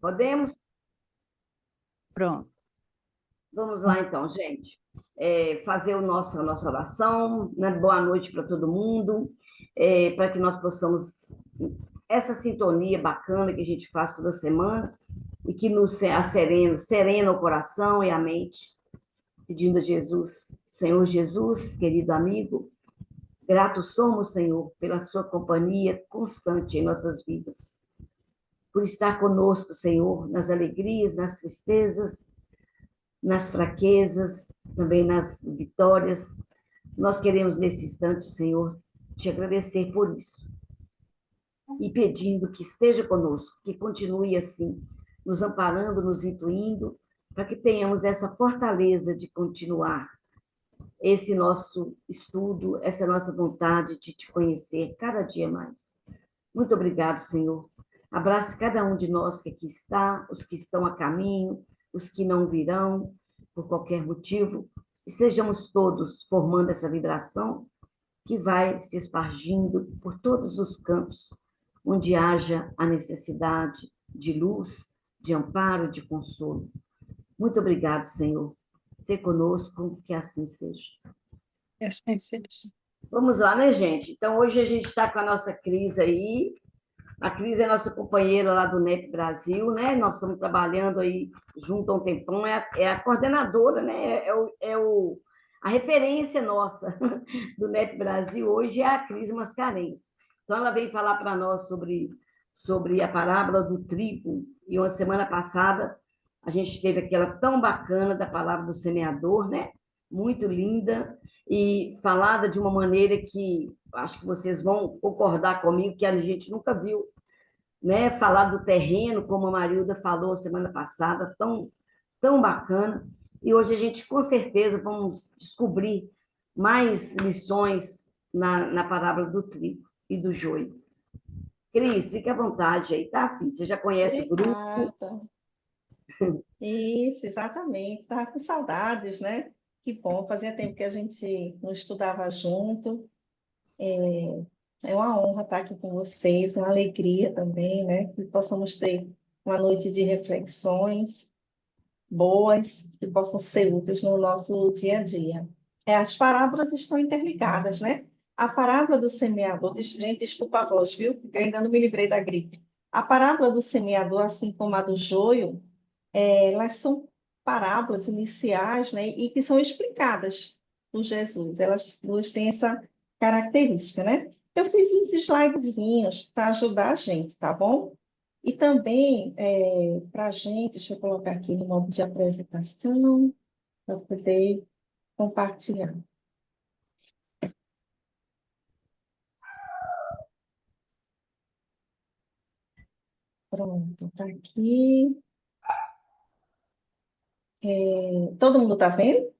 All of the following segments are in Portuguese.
Podemos? Pronto. Vamos lá então, gente. Fazer a nossa oração, né? Boa noite para todo mundo, para que nós possamos, essa sintonia bacana que a gente faz toda semana e que nos serena o coração e a mente, pedindo a Jesus, Senhor Jesus, querido amigo, gratos somos, Senhor, pela sua companhia constante em nossas vidas, por estar conosco, Senhor, nas alegrias, nas tristezas, nas fraquezas, também nas vitórias. Nós queremos, nesse instante, Senhor, te agradecer por isso e pedindo que esteja conosco, que continue assim, nos amparando, nos intuindo, para que tenhamos essa fortaleza de continuar esse nosso estudo, essa nossa vontade de te conhecer cada dia mais. Muito obrigado, Senhor. Abrace cada um de nós que aqui está, os que estão a caminho, os que não virão por qualquer motivo. Estejamos todos formando essa vibração que vai se espargindo por todos os campos onde haja a necessidade de luz, de amparo, de consolo. Muito obrigado, Senhor. Ser conosco, que assim seja. Assim seja. Vamos lá, né, gente? Então, hoje a gente está com a nossa Cris aí. A Cris é nossa companheira lá do NEP Brasil, né? Nós estamos trabalhando aí junto há um tempão. É a coordenadora, né? A referência nossa do NEP Brasil hoje é a Cris Mascarenhas. Então, ela veio falar para nós sobre a parábola do trigo. E uma semana passada, a gente teve aquela tão bacana da palavra do semeador, né? Muito linda e falada de uma maneira que acho que vocês vão concordar comigo que a gente nunca viu, né? Falar do terreno, como a Marilda falou semana passada, tão bacana. E hoje a gente com certeza vamos descobrir mais lições na parábola do trigo e do joio. Cris, fique à vontade aí, tá, filho? Você já conhece o grupo? Obrigada. Isso, exatamente. Estava com saudades, né? Que bom, fazia tempo que a gente não estudava junto. É uma honra estar aqui com vocês, uma alegria também, né? Que possamos ter uma noite de reflexões boas, que possam ser úteis no nosso dia a dia. As parábolas estão interligadas, né? A parábola do semeador, gente, desculpa a voz, viu? Porque eu ainda não me livrei da gripe. A parábola do semeador, assim como a do joio, elas são parábolas iniciais, né, e que são explicadas por Jesus. Elas duas têm essa característica, né? Eu fiz uns slidezinhos para ajudar a gente, tá bom? E também, para a gente, deixa eu colocar aqui no modo de apresentação, para poder compartilhar. Pronto, está aqui. Todo mundo está vendo?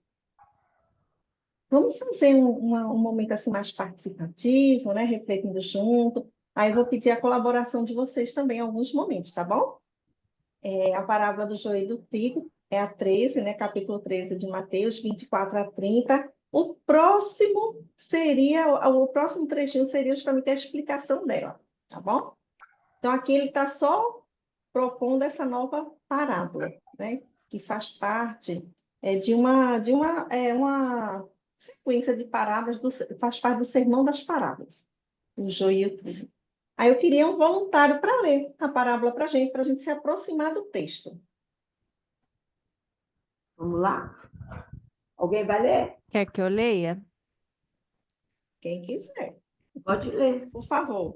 Vamos fazer um momento assim mais participativo, né? Refletindo junto. Aí eu vou pedir a colaboração de vocês também em alguns momentos, tá bom? A parábola do joio e do trigo é a 13, né? Capítulo 13 de Mateus, 24 a 30. O próximo trechinho seria justamente a explicação dela, tá bom? Então aqui ele está só propondo essa nova parábola, né? Que faz parte uma sequência de parábolas, faz parte do Sermão das Parábolas, o joio e o trigo. Aí eu queria um voluntário para ler a parábola para a gente se aproximar do texto. Vamos lá? Alguém vai ler? Quer que eu leia? Quem quiser, Pode ler. por favor.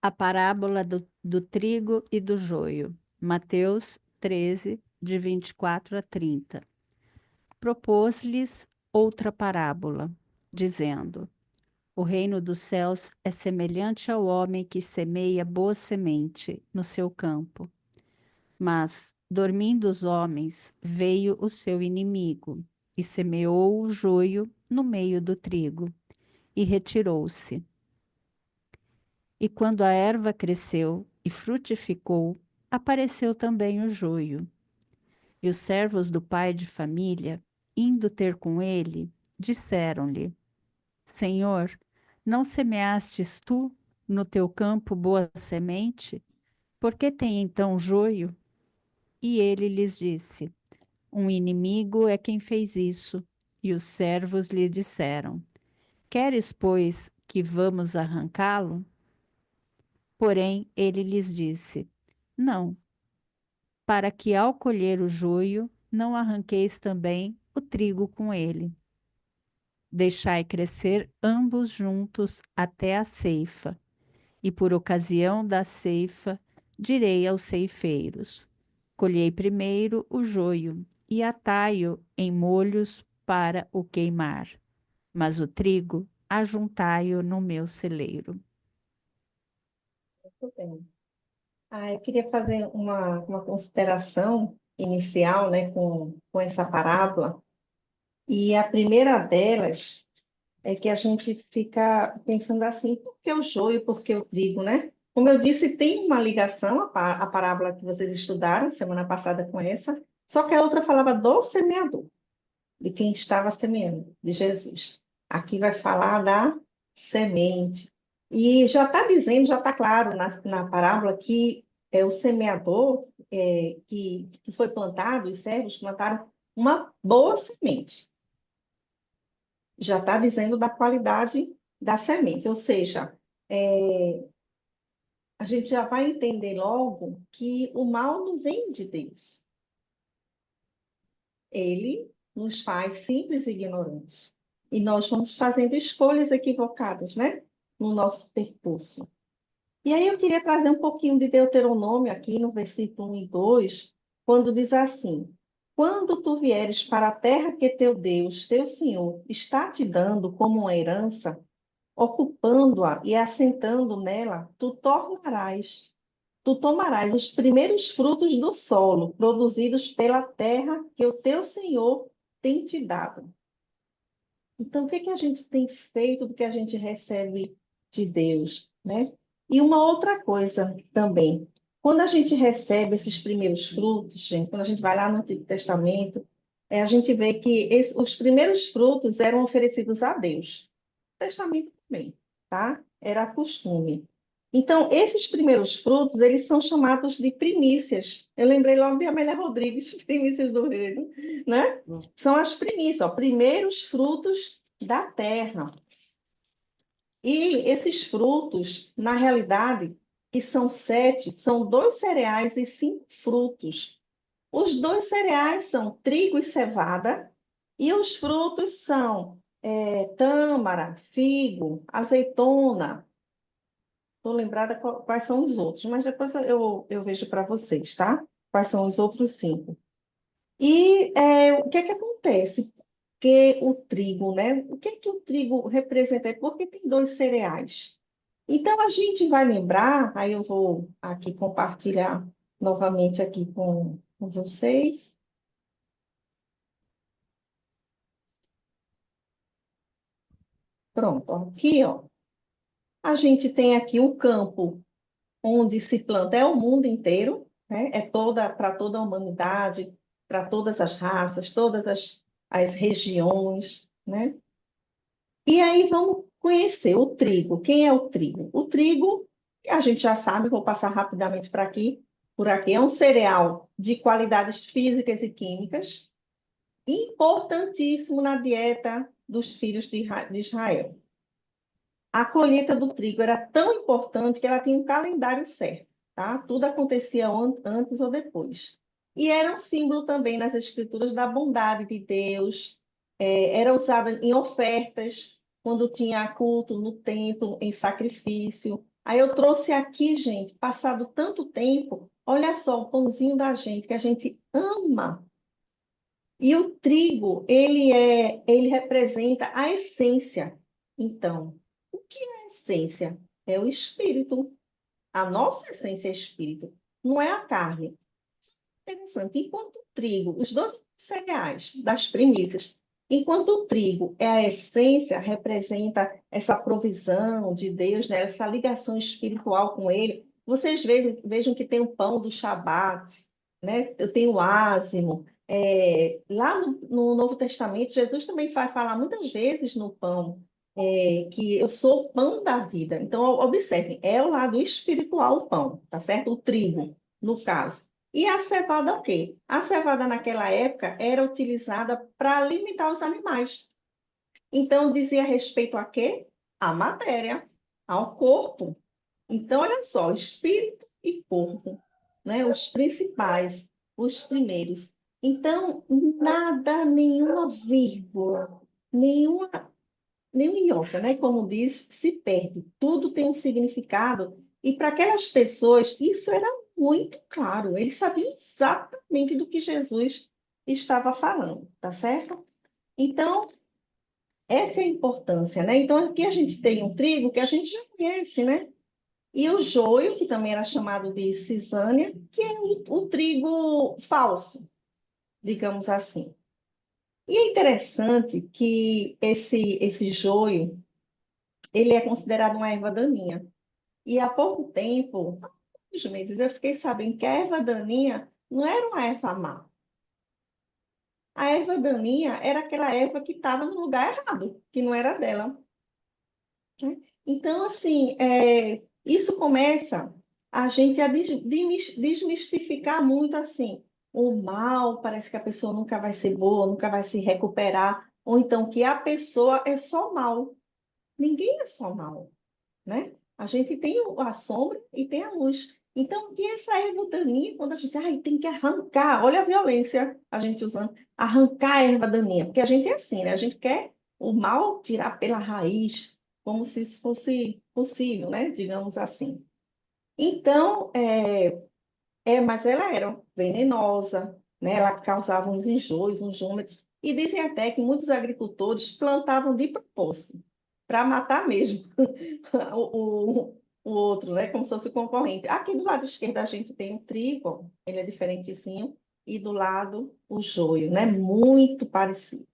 A parábola do trigo e do joio. Mateus 13, de 24 a 30. Propôs-lhes outra parábola, dizendo: O reino dos céus é semelhante ao homem que semeia boa semente no seu campo. Mas, dormindo os homens, veio o seu inimigo e semeou o joio no meio do trigo e retirou-se. E quando a erva cresceu e frutificou, apareceu também o joio. E os servos do pai de família, indo ter com ele, disseram-lhe: Senhor, não semeastes tu no teu campo boa semente? Por que tem então joio? E ele lhes disse: Um inimigo é quem fez isso. E os servos lhe disseram: Queres, pois, que vamos arrancá-lo? Porém, ele lhes disse: Não, para que ao colher o joio, não arranqueis também o trigo com ele. Deixai crescer ambos juntos até a ceifa, e por ocasião da ceifa, direi aos ceifeiros: Colhei primeiro o joio, e atai-o em molhos para o queimar, mas o trigo ajuntai-o no meu celeiro. Muito bem. Eu queria fazer uma consideração inicial, né, com essa parábola. E a primeira delas é que a gente fica pensando assim, por que o joio, por que o trigo, né? Como eu disse, tem uma ligação, a parábola que vocês estudaram semana passada com essa, só que a outra falava do semeador, de quem estava semeando, de Jesus. Aqui vai falar da semente. E já está dizendo, já está claro na parábola que é o semeador que foi plantado, os servos plantaram uma boa semente. Já está dizendo da qualidade da semente, ou seja, a gente já vai entender logo que o mal não vem de Deus. Ele nos faz simples e ignorantes. E nós vamos fazendo escolhas equivocadas, né? No nosso percurso. E aí eu queria trazer um pouquinho de Deuteronômio aqui no versículo 1 e 2, quando diz assim: Quando tu vieres para a terra que teu Deus, teu Senhor, está te dando como uma herança, ocupando-a e assentando nela, tu tomarás os primeiros frutos do solo, produzidos pela terra que o teu Senhor tem te dado. Então, o que que a gente tem feito do que a gente recebe de Deus, né? E uma outra coisa também, quando a gente recebe esses primeiros frutos, gente, quando a gente vai lá no Antigo Testamento, a gente vê que os primeiros frutos eram oferecidos a Deus. No Testamento também, tá? Era costume. Então, esses primeiros frutos, eles são chamados de primícias. Eu lembrei logo de Amélia Rodrigues, primícias do reino, né? São as primícias, ó, primeiros frutos da terra. E esses frutos, na realidade, que são 7, são 2 cereais e 5 frutos. Os 2 cereais são trigo e cevada, e os frutos são tâmara, figo, azeitona. Estou lembrada quais são os outros, mas depois eu vejo para vocês, tá? Quais são os outros 5. E o que é que acontece? Que o trigo, né? O que é que o trigo representa? Porque tem 2 cereais. Então, a gente vai lembrar, aí eu vou aqui compartilhar novamente aqui com vocês. Pronto, aqui, ó. A gente tem aqui o campo onde se planta, é o mundo inteiro, né? É para toda a humanidade, para todas as raças, todas as regiões, né? E aí vamos conhecer o trigo. Quem é o trigo? O trigo, a gente já sabe, vou passar rapidamente por aqui, é um cereal de qualidades físicas e químicas, importantíssimo na dieta dos filhos de Israel. A colheita do trigo era tão importante que ela tinha um calendário certo, tá? Tudo acontecia antes ou depois. E era um símbolo também nas escrituras da bondade de Deus, era usada em ofertas, quando tinha culto no templo, em sacrifício. Aí eu trouxe aqui, gente, passado tanto tempo, olha só o pãozinho da gente, que a gente ama. E o trigo, ele representa a essência. Então, o que é a essência? É o espírito. A nossa essência é espírito, não é a carne. Interessante. Enquanto o trigo, os 2 cereais das primícias, enquanto o trigo é a essência, representa essa provisão de Deus, né? Essa ligação espiritual com Ele. Vocês vejam que tem o pão do Shabat, né? Eu tenho o ázimo. Lá no Novo Testamento, Jesus também vai falar muitas vezes no pão, que eu sou o pão da vida. Então, observem, é o lado espiritual o pão, tá certo? O trigo, no caso. E a cevada o quê? A cevada naquela época era utilizada para alimentar os animais. Então, dizia respeito a quê? À matéria, ao corpo. Então, olha só, espírito e corpo, né? Os principais, os primeiros. Então, nada, nenhuma vírgula, nenhuma nem minhoca, né? Como diz, se perde. Tudo tem um significado. E para aquelas pessoas, isso era muito claro. Eles sabiam exatamente do que Jesus estava falando, tá certo? Então, essa é a importância, né? Então, aqui a gente tem um trigo que a gente já conhece, né? E o joio, que também era chamado de cisânia, que é o trigo falso, digamos assim. E é interessante que esse joio, ele é considerado uma erva daninha. E há pouco tempo, há alguns meses, eu fiquei sabendo que a erva daninha não era uma erva má. A erva daninha era aquela erva que estava no lugar errado, que não era dela, né? Então, assim, isso começa a gente a desmistificar muito, assim, o mal, parece que a pessoa nunca vai ser boa, nunca vai se recuperar, ou então que a pessoa é só mal. Ninguém é só mal, né? A gente tem a sombra e tem a luz. Então, que essa erva daninha, quando a gente, ai, tem que arrancar, olha a violência, a gente usando, arrancar a erva daninha, porque a gente é assim, né? A gente quer o mal tirar pela raiz, como se isso fosse possível, né? Digamos assim. Então, mas ela era venenosa, né? Ela causava uns enjoos, uns vômitos, e dizem até que muitos agricultores plantavam de propósito, para matar mesmo o outro, né? Como se fosse o concorrente. Aqui do lado esquerdo a gente tem o trigo, ó, ele é diferentezinho, e do lado o joio, né? Muito parecido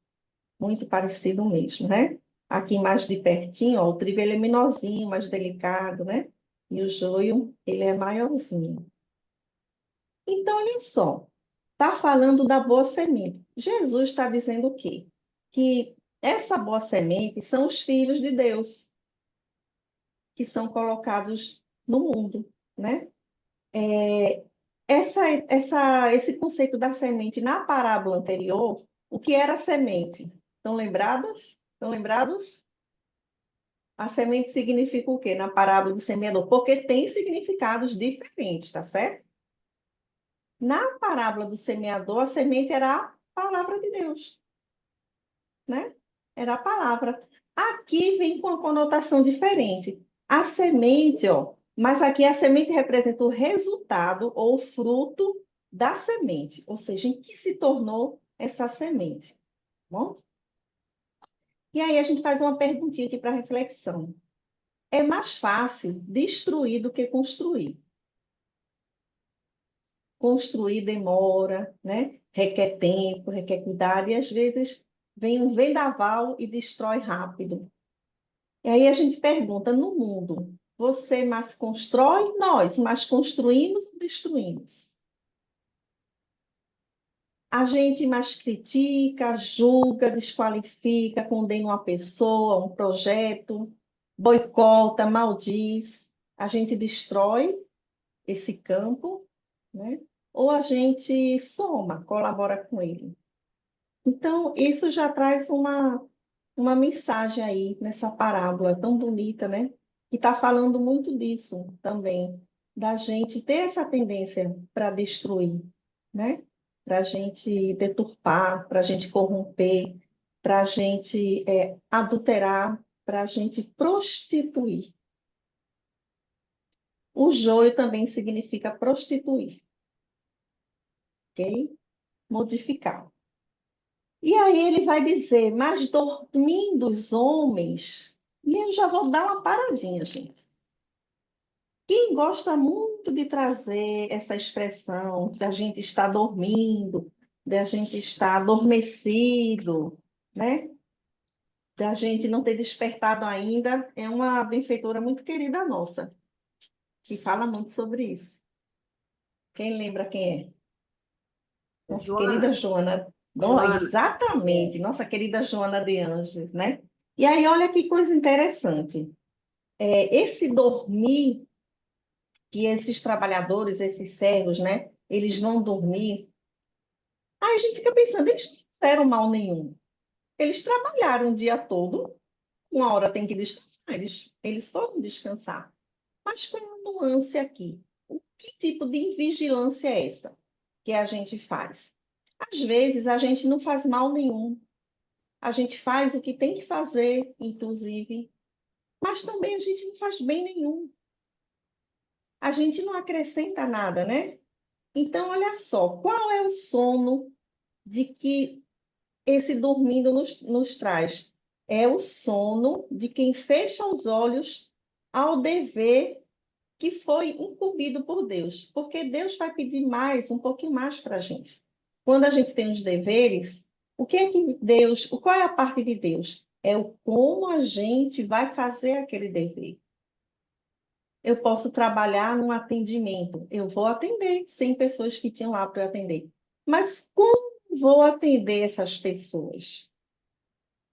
mesmo, né? Aqui mais de pertinho, ó, o trigo ele é menorzinho, mais delicado, né? E o joio, ele é maiorzinho. Então, olha só, está falando da boa semente. Jesus está dizendo o quê? Que essa boa semente são os filhos de Deus, que são colocados no mundo, né? É, esse conceito da semente na parábola anterior, o que era semente? Estão lembrados? Estão lembrados? A semente significa o quê na parábola do semeador? Porque tem significados diferentes, tá certo? Na parábola do semeador, a semente era a palavra de Deus, né? Era a palavra. Aqui vem com uma conotação diferente. A semente, ó, mas aqui a semente representa o resultado ou fruto da semente, ou seja, em que se tornou essa semente, tá bom? E aí a gente faz uma perguntinha aqui para reflexão. É mais fácil destruir do que construir. Construir demora, né? Requer tempo, requer cuidado, e às vezes vem um vendaval e destrói rápido. E aí a gente pergunta, no mundo, você mais constrói? Nós mais construímos ou destruímos? A gente mais critica, julga, desqualifica, condena uma pessoa, um projeto, boicota, maldiz. A gente destrói esse campo, né? Ou a gente soma, colabora com ele. Então, isso já traz uma mensagem aí nessa parábola tão bonita, né? Que está falando muito disso também, da gente ter essa tendência para destruir, né? Para a gente deturpar, para a gente corromper, para a gente adulterar, para a gente prostituir. O joio também significa prostituir, ok? Modificar. E aí ele vai dizer, mas dormindo os homens, e eu já vou dar uma paradinha, gente. Quem gosta muito de trazer essa expressão de a gente estar dormindo, de a gente estar adormecido, né? De a gente não ter despertado ainda, é uma benfeitora muito querida nossa, que fala muito sobre isso. Quem lembra quem é? Nossa querida Joana, Joana. Bom, Joana, exatamente, é, nossa querida Joana de Anjos, né? E aí, olha que coisa interessante. Esse dormir que esses trabalhadores, esses servos, né, eles vão dormir. Aí a gente fica pensando, eles não fizeram mal nenhum. Eles trabalharam o dia todo, uma hora tem que descansar, eles foram descansar. Mas qual é a nuance aqui? Que tipo de vigilância é essa que a gente faz? Às vezes a gente não faz mal nenhum, a gente faz o que tem que fazer, inclusive, mas também a gente não faz bem nenhum. A gente não acrescenta nada, né? Então, olha só, qual é o sono de que esse dormindo nos traz? É o sono de quem fecha os olhos ao dever que foi incumbido por Deus, porque Deus vai pedir mais, um pouquinho mais para a gente. Quando a gente tem os deveres, o que é que Deus, qual é a parte de Deus? É o como a gente vai fazer aquele dever. Eu posso trabalhar num atendimento, eu vou atender 100 pessoas que tinham lá para eu atender. Mas como vou atender essas pessoas?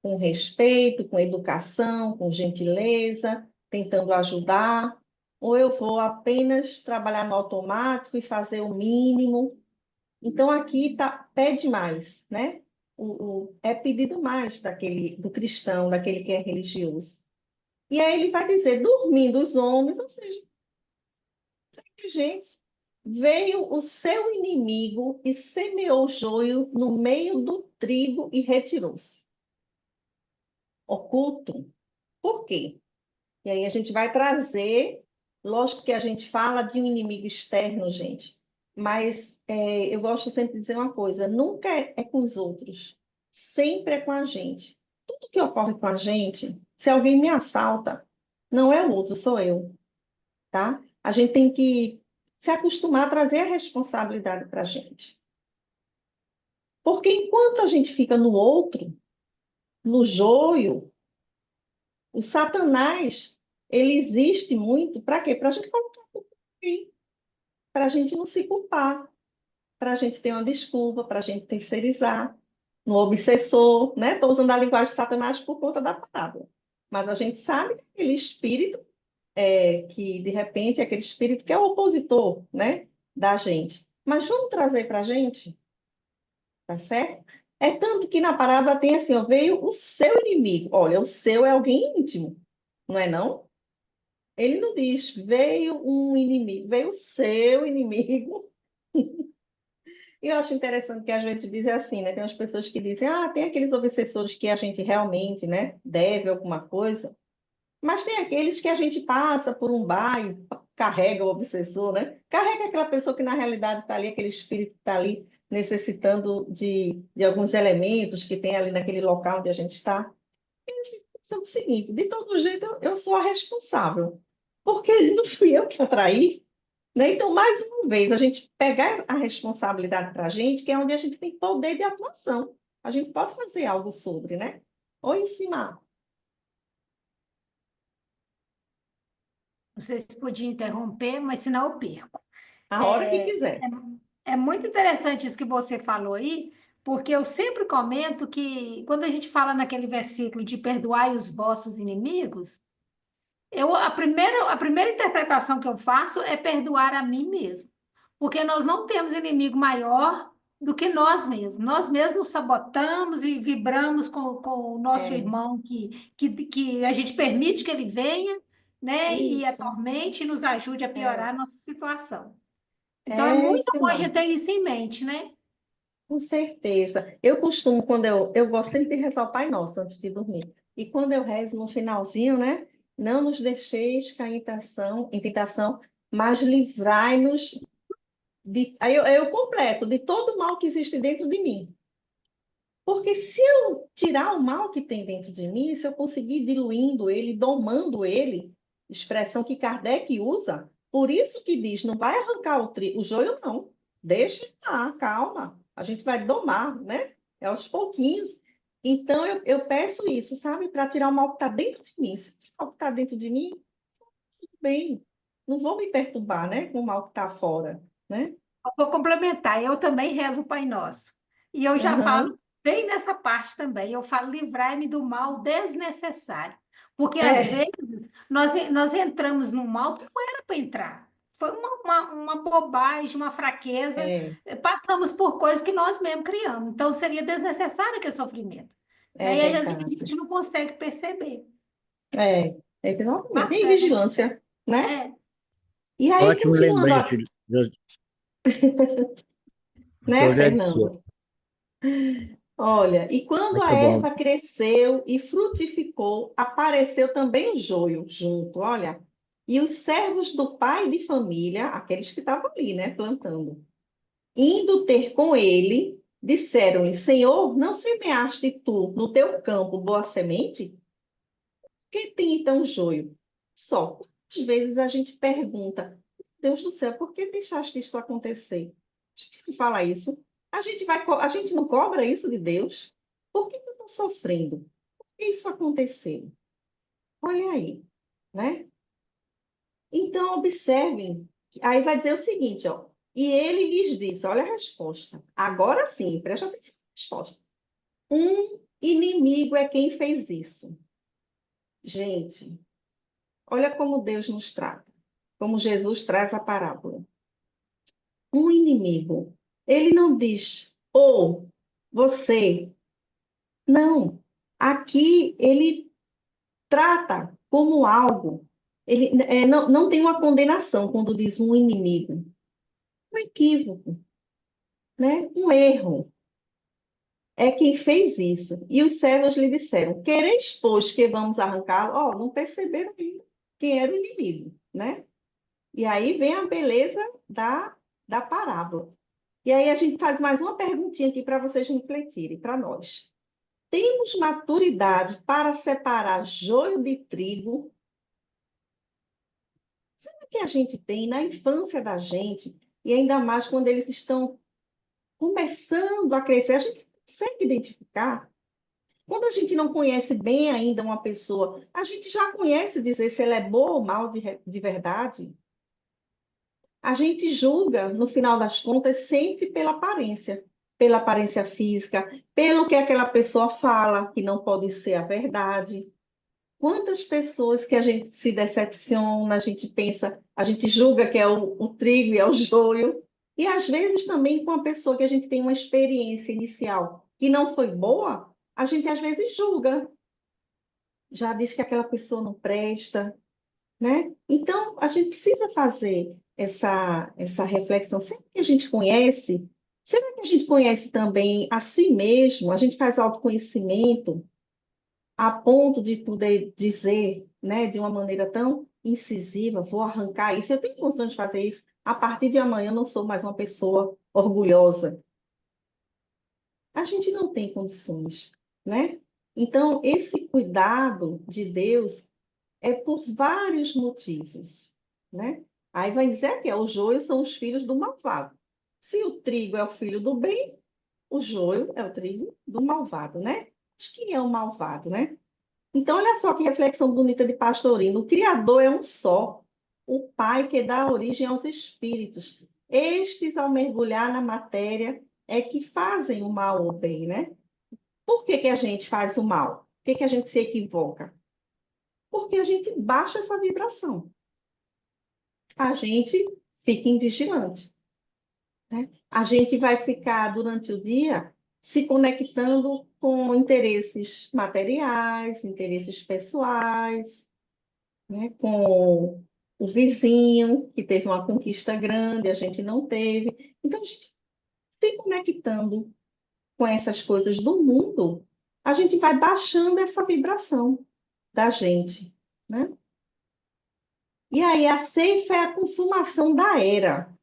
Com respeito, com educação, com gentileza, tentando ajudar, ou eu vou apenas trabalhar no automático e fazer o mínimo? Então aqui pede mais, né? É pedido mais do cristão, daquele que é religioso. E aí ele vai dizer, dormindo os homens, ou seja, gente, veio o seu inimigo e semeou joio no meio do trigo e retirou-se. Oculto. Por quê? E aí a gente vai trazer, lógico que a gente fala de um inimigo externo, gente, mas eu gosto sempre de dizer uma coisa, nunca é com os outros, sempre é com a gente. Tudo que ocorre com a gente, se alguém me assalta, não é o outro, sou eu, tá? A gente tem que se acostumar a trazer a responsabilidade para a gente. Porque enquanto a gente fica no outro, no joio, o Satanás, ele existe muito, para quê? Para a gente colocar a culpa em alguém, para a gente não se culpar, para a gente ter uma desculpa, para a gente terceirizar, no obsessor, né? Estou usando a linguagem de Satanás por conta da palavra. Mas a gente sabe que aquele espírito, que de repente é aquele espírito que é o opositor, né? Da gente. Mas vamos trazer para a gente, tá certo? É tanto que na parábola tem assim, ó, veio o seu inimigo. Olha, o seu é alguém íntimo, não é não? Ele não diz, veio um inimigo, veio o seu inimigo. E eu acho interessante que às vezes dizem assim, né? Tem umas pessoas que dizem, tem aqueles obsessores que a gente realmente, né, deve alguma coisa, mas tem aqueles que a gente passa por um bar e carrega o obsessor, né? Carrega aquela pessoa que na realidade está ali, aquele espírito que está ali necessitando de alguns elementos que tem ali naquele local onde a gente está. Só o seguinte, de todo jeito eu sou a responsável, porque não fui eu que atraí, né? Então, mais uma vez, a gente pegar a responsabilidade para a gente, que é onde a gente tem poder de atuação. A gente pode fazer algo sobre, né? Ou ensinar. Não sei se podia interromper, mas senão eu perco. A hora que É, quiser. é muito interessante isso que você falou aí, porque eu sempre comento que quando a gente fala naquele versículo de perdoai os vossos inimigos, a primeira interpretação que eu faço é perdoar a mim mesmo. Porque nós não temos inimigo maior do que nós mesmos. Nós mesmos nos sabotamos e vibramos com o nosso É, irmão que a gente permite que ele venha, né, e isso. atormente e nos ajude a É, piorar a nossa situação. Então, é é muito isso bom a gente não. ter isso em mente, né? Com certeza. Eu costumo, quando eu gosto sempre de rezar o Pai Nosso antes de dormir. E quando eu rezo no finalzinho, né? Não nos deixeis cair em tentação, mas livrai-nos aí eu completo de todo o mal que existe dentro de mim. Porque se eu tirar o mal que tem dentro de mim, se eu conseguir diluindo ele, domando ele, expressão que Kardec usa, por isso que diz, não vai arrancar o joio, não. Deixa lá, calma. A gente vai domar, né? É aos pouquinhos. Então, eu peço isso, sabe? Para tirar o mal que está dentro de mim. Se tirar o que está dentro de mim, tudo bem. Não vou me perturbar, né? Com o mal que está fora, né? Eu vou complementar. Eu também rezo o Pai Nosso. E eu já falo Aham. bem nessa parte também. Eu falo, livrai-me do mal desnecessário. Porque, às vezes, nós entramos num mal que não era para entrar. Foi uma bobagem, uma fraqueza. é, Passamos por coisas que nós mesmos criamos. Então, seria desnecessário aquele sofrimento. é Né? E, às vezes, a verdade. gente não consegue perceber. É, exatamente. Tem Bacana. vigilância, né? É, E aí, Ótimo continuando, lembrete, né, Josécia. Fernando? Olha, e quando a Muito bom. erva cresceu e frutificou, apareceu também o joio junto, olha. E os servos do pai de família, aqueles que estavam ali, né, plantando, indo ter com ele, disseram-lhe: Senhor, não semeaste tu no teu campo boa semente? Que tem então joio? Só. Quantas vezes a gente pergunta: Deus do céu, por que deixaste isto acontecer? A gente não fala isso. A gente não cobra isso de Deus. Por que eu estou sofrendo? Por que isso aconteceu? Olha aí, né? Então, observem. Aí vai dizer o seguinte, ó. E ele lhes disse, olha a resposta. Agora sim, presta atenção na resposta. Um inimigo é quem fez isso. Gente, olha como Deus nos trata. Como Jesus traz a parábola. Um inimigo. Ele não diz, ou você. Não. Aqui ele trata como algo. Ele não tem uma condenação quando diz um inimigo. Um equívoco, né? Um erro. É quem fez isso. E os servos lhe disseram: Quereis, pois, que vamos arrancá-lo? Ó, não perceberam ainda quem era o inimigo, né? E aí vem a beleza da parábola. E aí a gente faz mais uma perguntinha aqui para vocês refletirem, para nós. Temos maturidade para separar joio de trigo? Será que a gente tem na infância da gente, e ainda mais quando eles estão começando a crescer, a gente consegue identificar? Quando a gente não conhece bem ainda uma pessoa, a gente já conhece dizer se ela é boa ou mal de verdade? A gente julga, no final das contas, sempre pela aparência física, pelo que aquela pessoa fala, que não pode ser a verdade. Quantas pessoas que a gente se decepciona, a gente pensa, a gente julga que é o trigo e é o joio, e às vezes também com a pessoa que a gente tem uma experiência inicial que não foi boa, a gente às vezes julga, já diz que aquela pessoa não presta, né? Então, a gente precisa fazer essa reflexão. Será que a gente conhece? Será que a gente conhece também a si mesmo? A gente faz autoconhecimento a ponto de poder dizer, né, de uma maneira tão incisiva, vou arrancar isso. Eu tenho condições de fazer isso. A partir de amanhã eu não sou mais uma pessoa orgulhosa. A gente não tem condições, né? Então, esse cuidado de Deus é por vários motivos, né? Aí vai dizer que o joio são os filhos do malvado. Se o trigo é o filho do bem, o joio é o trigo do malvado, né? Mas quem é o malvado, né? Então, olha só que reflexão bonita de Pastorino. O Criador é um só, o Pai que dá origem aos espíritos. Estes, ao mergulhar na matéria, é que fazem o mal ou o bem, né? Por que que a gente faz o mal? Por que que a gente se equivoca? Porque a gente baixa essa vibração. A gente fica invigilante, né? A gente vai ficar durante o dia se conectando com interesses materiais, interesses pessoais, né? Com o vizinho que teve uma conquista grande, a gente não teve. Então, a gente se conectando com essas coisas do mundo, a gente vai baixando essa vibração da gente, né? E aí a ceifa é a consumação da era.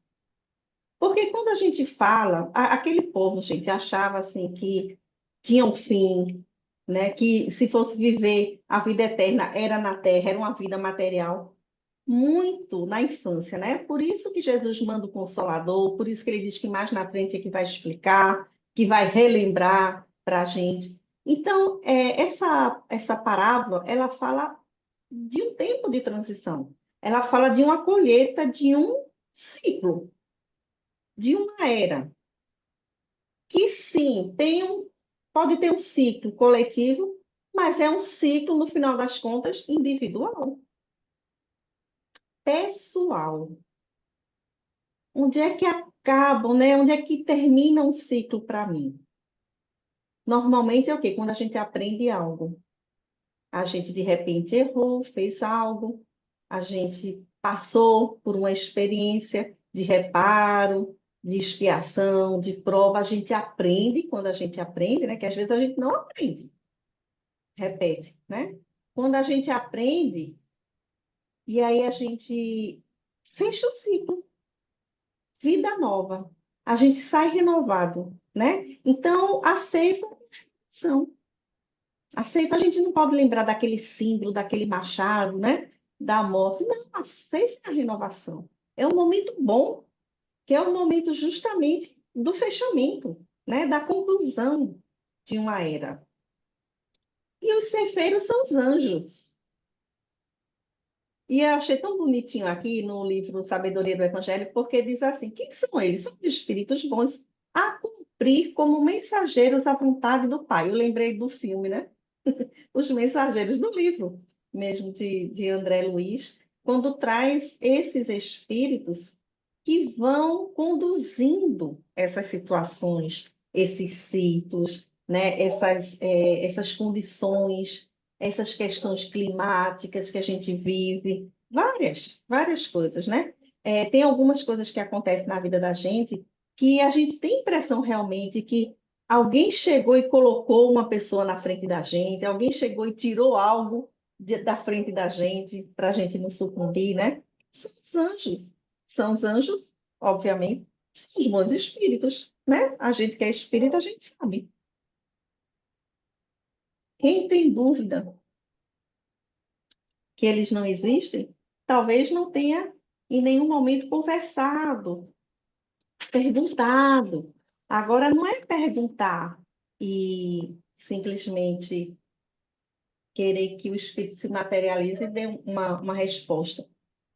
Porque quando a gente fala, aquele povo, gente, achava assim que tinha um fim, né? Que se fosse viver a vida eterna era na terra, era uma vida material, muito na infância, né? Por isso que Jesus manda o Consolador, por isso que ele diz que mais na frente é que vai explicar, que vai relembrar para a gente. Então, essa parábola, ela fala de um tempo de transição. Ela fala de uma colheita, de um ciclo, de uma era, que sim, tem Pode ter um ciclo coletivo, mas é um ciclo, no final das contas, individual, pessoal. Onde é que acabam, né? Onde é que termina um ciclo para mim? Normalmente é o quê? Quando a gente aprende algo. A gente, de repente, errou, fez algo, a gente passou por uma experiência de reparo, de expiação, de prova. A gente aprende, quando a gente aprende, né? Que às vezes a gente não aprende, repete, né? Quando a gente aprende, e aí a gente fecha o ciclo, vida nova. A gente sai renovado, né? Então, a ceifa é uma reflexão. A ceifa a gente não pode lembrar daquele símbolo, daquele machado, né? Da morte. Não, a ceifa é a renovação. É um momento bom, que é o momento justamente do fechamento, né? Da conclusão de uma era. E os ceifeiros são os anjos. E eu achei tão bonitinho aqui no livro Sabedoria do Evangelho, porque diz assim: quem são eles? São os espíritos bons a cumprir como mensageiros à vontade do Pai. Eu lembrei do filme, né? Os mensageiros do livro, mesmo de André Luiz, quando traz esses espíritos que vão conduzindo essas situações, esses ciclos, né? Essas condições, essas questões climáticas que a gente vive, várias coisas, né? Tem algumas coisas que acontecem na vida da gente que a gente tem impressão realmente que alguém chegou e colocou uma pessoa na frente da gente, alguém chegou e tirou algo da frente da gente para a gente não sucumbir, né? São os anjos. São os anjos, obviamente, são os bons espíritos, né? A gente que é espírita, a gente sabe. Quem tem dúvida que eles não existem, talvez não tenha em nenhum momento conversado, perguntado. Agora, não é perguntar e simplesmente querer que o espírito se materialize e dê uma resposta.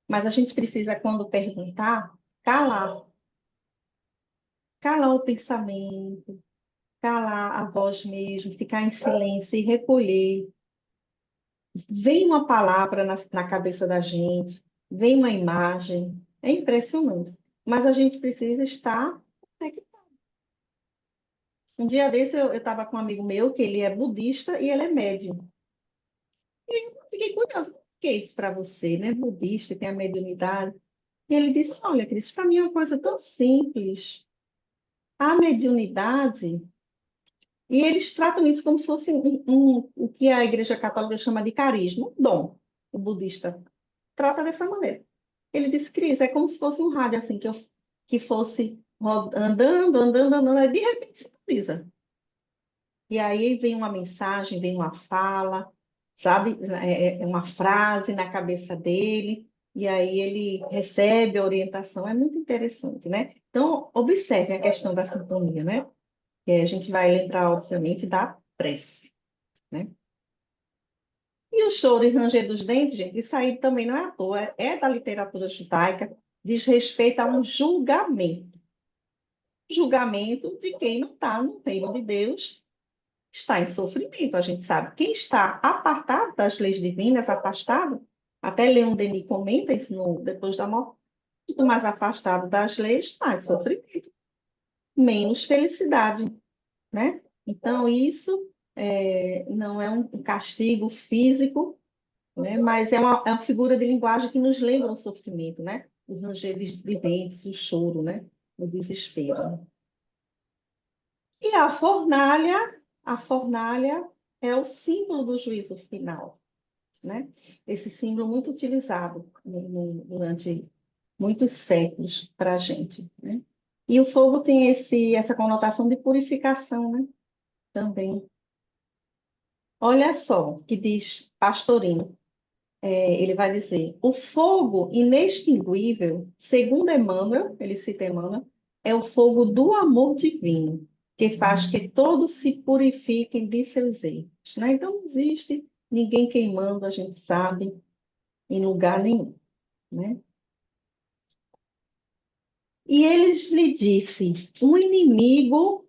Mas a gente precisa, quando perguntar, calar. Calar o pensamento, calar a voz mesmo, ficar em silêncio e recolher. Vem uma palavra na cabeça da gente, vem uma imagem. É impressionante. Mas a gente precisa estar conectado. Um dia desse eu estava com um amigo meu, que ele é budista e ele é médium. E eu fiquei curiosa, o que é isso para você, né? Budista, tem a mediunidade. E ele disse: olha, Cris, para mim é uma coisa tão simples. A mediunidade, e eles tratam isso como se fosse o que a Igreja Católica chama de carisma, um dom. O budista trata dessa maneira. Ele disse: Cris, é como se fosse um rádio assim, que fosse andando, aí de repente sintoniza. E aí vem uma mensagem, vem uma fala, sabe? É uma frase na cabeça dele, e aí ele recebe a orientação. É muito interessante, né? Então, observe a questão da sintonia, né? Que a gente vai lembrar, obviamente, da prece, né? E o choro e ranger dos dentes, gente, isso aí também não é à toa, é da literatura judaica, diz respeito a um julgamento. Julgamento de quem não está no reino de Deus, está em sofrimento, a gente sabe. Quem está apartado das leis divinas, afastado, até Leon Denis comenta isso depois da morte, quanto mais afastado das leis, mais sofrimento, menos felicidade, né? Então, isso não é um castigo físico, né? Mas é uma figura de linguagem que nos lembra o sofrimento, né? O ranger de dentes, o choro, né? O desespero. E a fornalha é o símbolo do juízo final, né? Esse símbolo muito utilizado durante muitos séculos para a gente, né? E o fogo tem essa conotação de purificação, né? Também. Olha só o que diz Pastorino. Ele vai dizer: o fogo inextinguível, segundo Emmanuel, ele cita Emmanuel, é o fogo do amor divino, que faz que todos se purifiquem de seus erros, né? Então, não existe ninguém queimando, a gente sabe, em lugar nenhum, né? E eles lhe disse: um inimigo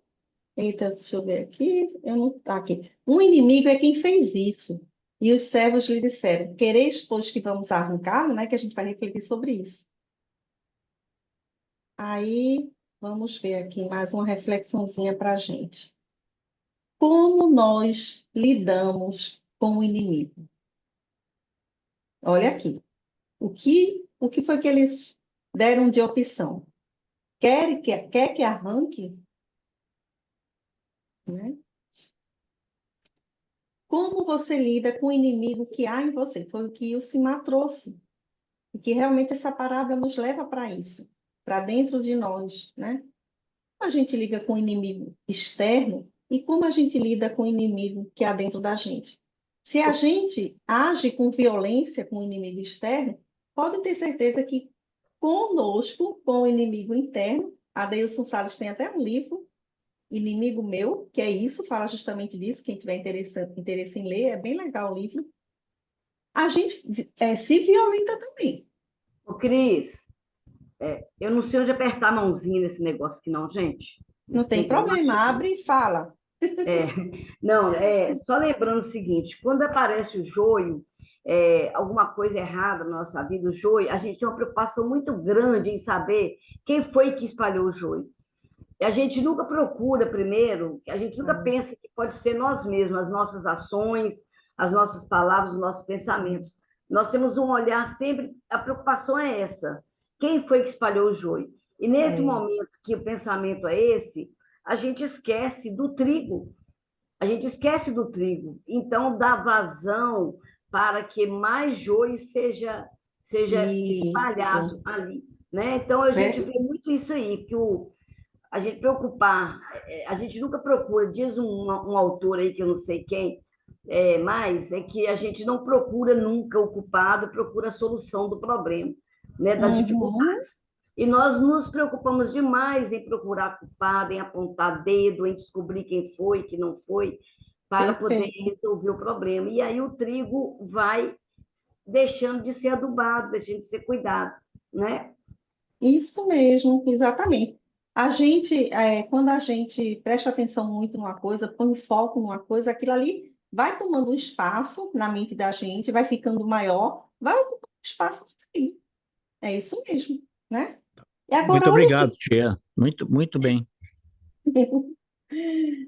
Eita, deixa eu ver aqui. Eu não tá aqui. Um inimigo é quem fez isso. E os servos lhe disseram: Quereis, pois, que vamos arrancá-lo, né? Que a gente vai refletir sobre isso. Aí, vamos ver aqui mais uma reflexãozinha para a gente. Como nós lidamos com o inimigo? Olha aqui. O que foi que eles deram de opção? Quer que arranque? Né? Como você lida com o inimigo que há em você? Foi o que o Simar trouxe. E que realmente essa parábola nos leva para isso, para dentro de nós, né? Como a gente lida com o inimigo externo e como a gente lida com o inimigo que há dentro da gente. Se a gente age com violência com o inimigo externo, pode ter certeza que conosco, com o inimigo interno, a Deilson Salles tem até um livro, Inimigo Meu, que é isso, fala justamente disso, quem tiver interesse em ler, é bem legal o livro. A gente se violenta também. Ô, Cris, eu não sei onde apertar a mãozinha nesse negócio aqui, não, gente. Não tem problema, abre e fala. É, não, só lembrando o seguinte, quando aparece o joio, alguma coisa errada na nossa vida, o joio, a gente tem uma preocupação muito grande em saber quem foi que espalhou o joio. E a gente nunca procura primeiro, a gente nunca pensa que pode ser nós mesmos, as nossas ações, as nossas palavras, os nossos pensamentos. Nós temos um olhar sempre, a preocupação é essa. Quem foi que espalhou o joio? E nesse momento que o pensamento é esse, a gente esquece do trigo. A gente esquece do trigo. Então, dá vazão para que mais joio seja espalhado Isso. ali. Né? Então, a gente É, vê muito isso aí, que a gente preocupar, a gente nunca procura, diz um autor aí que eu não sei quem, mas é que a gente não procura nunca o culpado, procura a solução do problema, né, das uhum, dificuldades. E nós nos preocupamos demais em procurar culpado, em apontar dedo, em descobrir quem foi, que não foi, para poder perfeito. resolver o problema. E aí o trigo vai deixando de ser adubado, deixando de ser cuidado, né? Isso mesmo, exatamente. Quando a gente presta atenção muito numa coisa, põe foco numa coisa, aquilo ali vai tomando um espaço na mente da gente, vai ficando maior, vai ocupando espaço ali. É isso mesmo, né? E Muito agora, olha obrigado, que, tia. Muito, muito bem.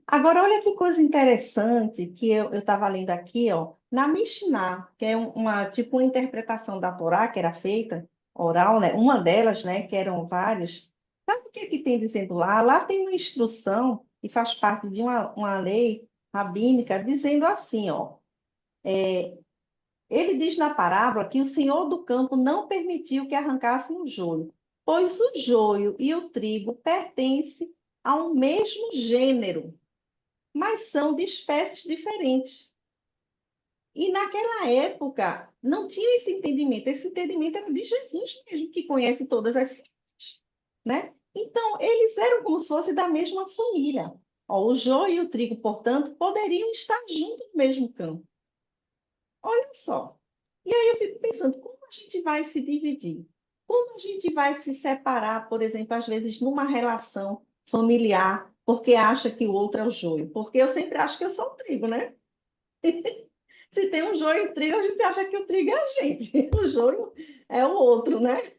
agora, olha que coisa interessante que eu estava lendo aqui, ó, na Mishnah, que é tipo uma interpretação da Torá que era feita, oral, né? Uma delas, né, que eram várias. Sabe o que que tem dizendo lá? Lá tem uma instrução e faz parte de uma lei rabínica dizendo assim, ó, ele diz na parábola que o senhor do campo não permitiu que arrancassem o joio, pois o joio e o trigo pertencem ao mesmo gênero, mas são de espécies diferentes. E naquela época não tinha esse entendimento era de Jesus mesmo, que conhece todas as ciências, né? Então, eles eram como se fossem da mesma família. Ó, o joio e o trigo, portanto, poderiam estar juntos no mesmo campo. Olha só. E aí eu fico pensando, como a gente vai se dividir? Como a gente vai se separar, por exemplo, às vezes numa relação familiar, porque acha que o outro é o joio? Porque eu sempre acho que eu sou o trigo, né? Se tem um joio e trigo, a gente acha que o trigo é a gente. O joio é o outro, né?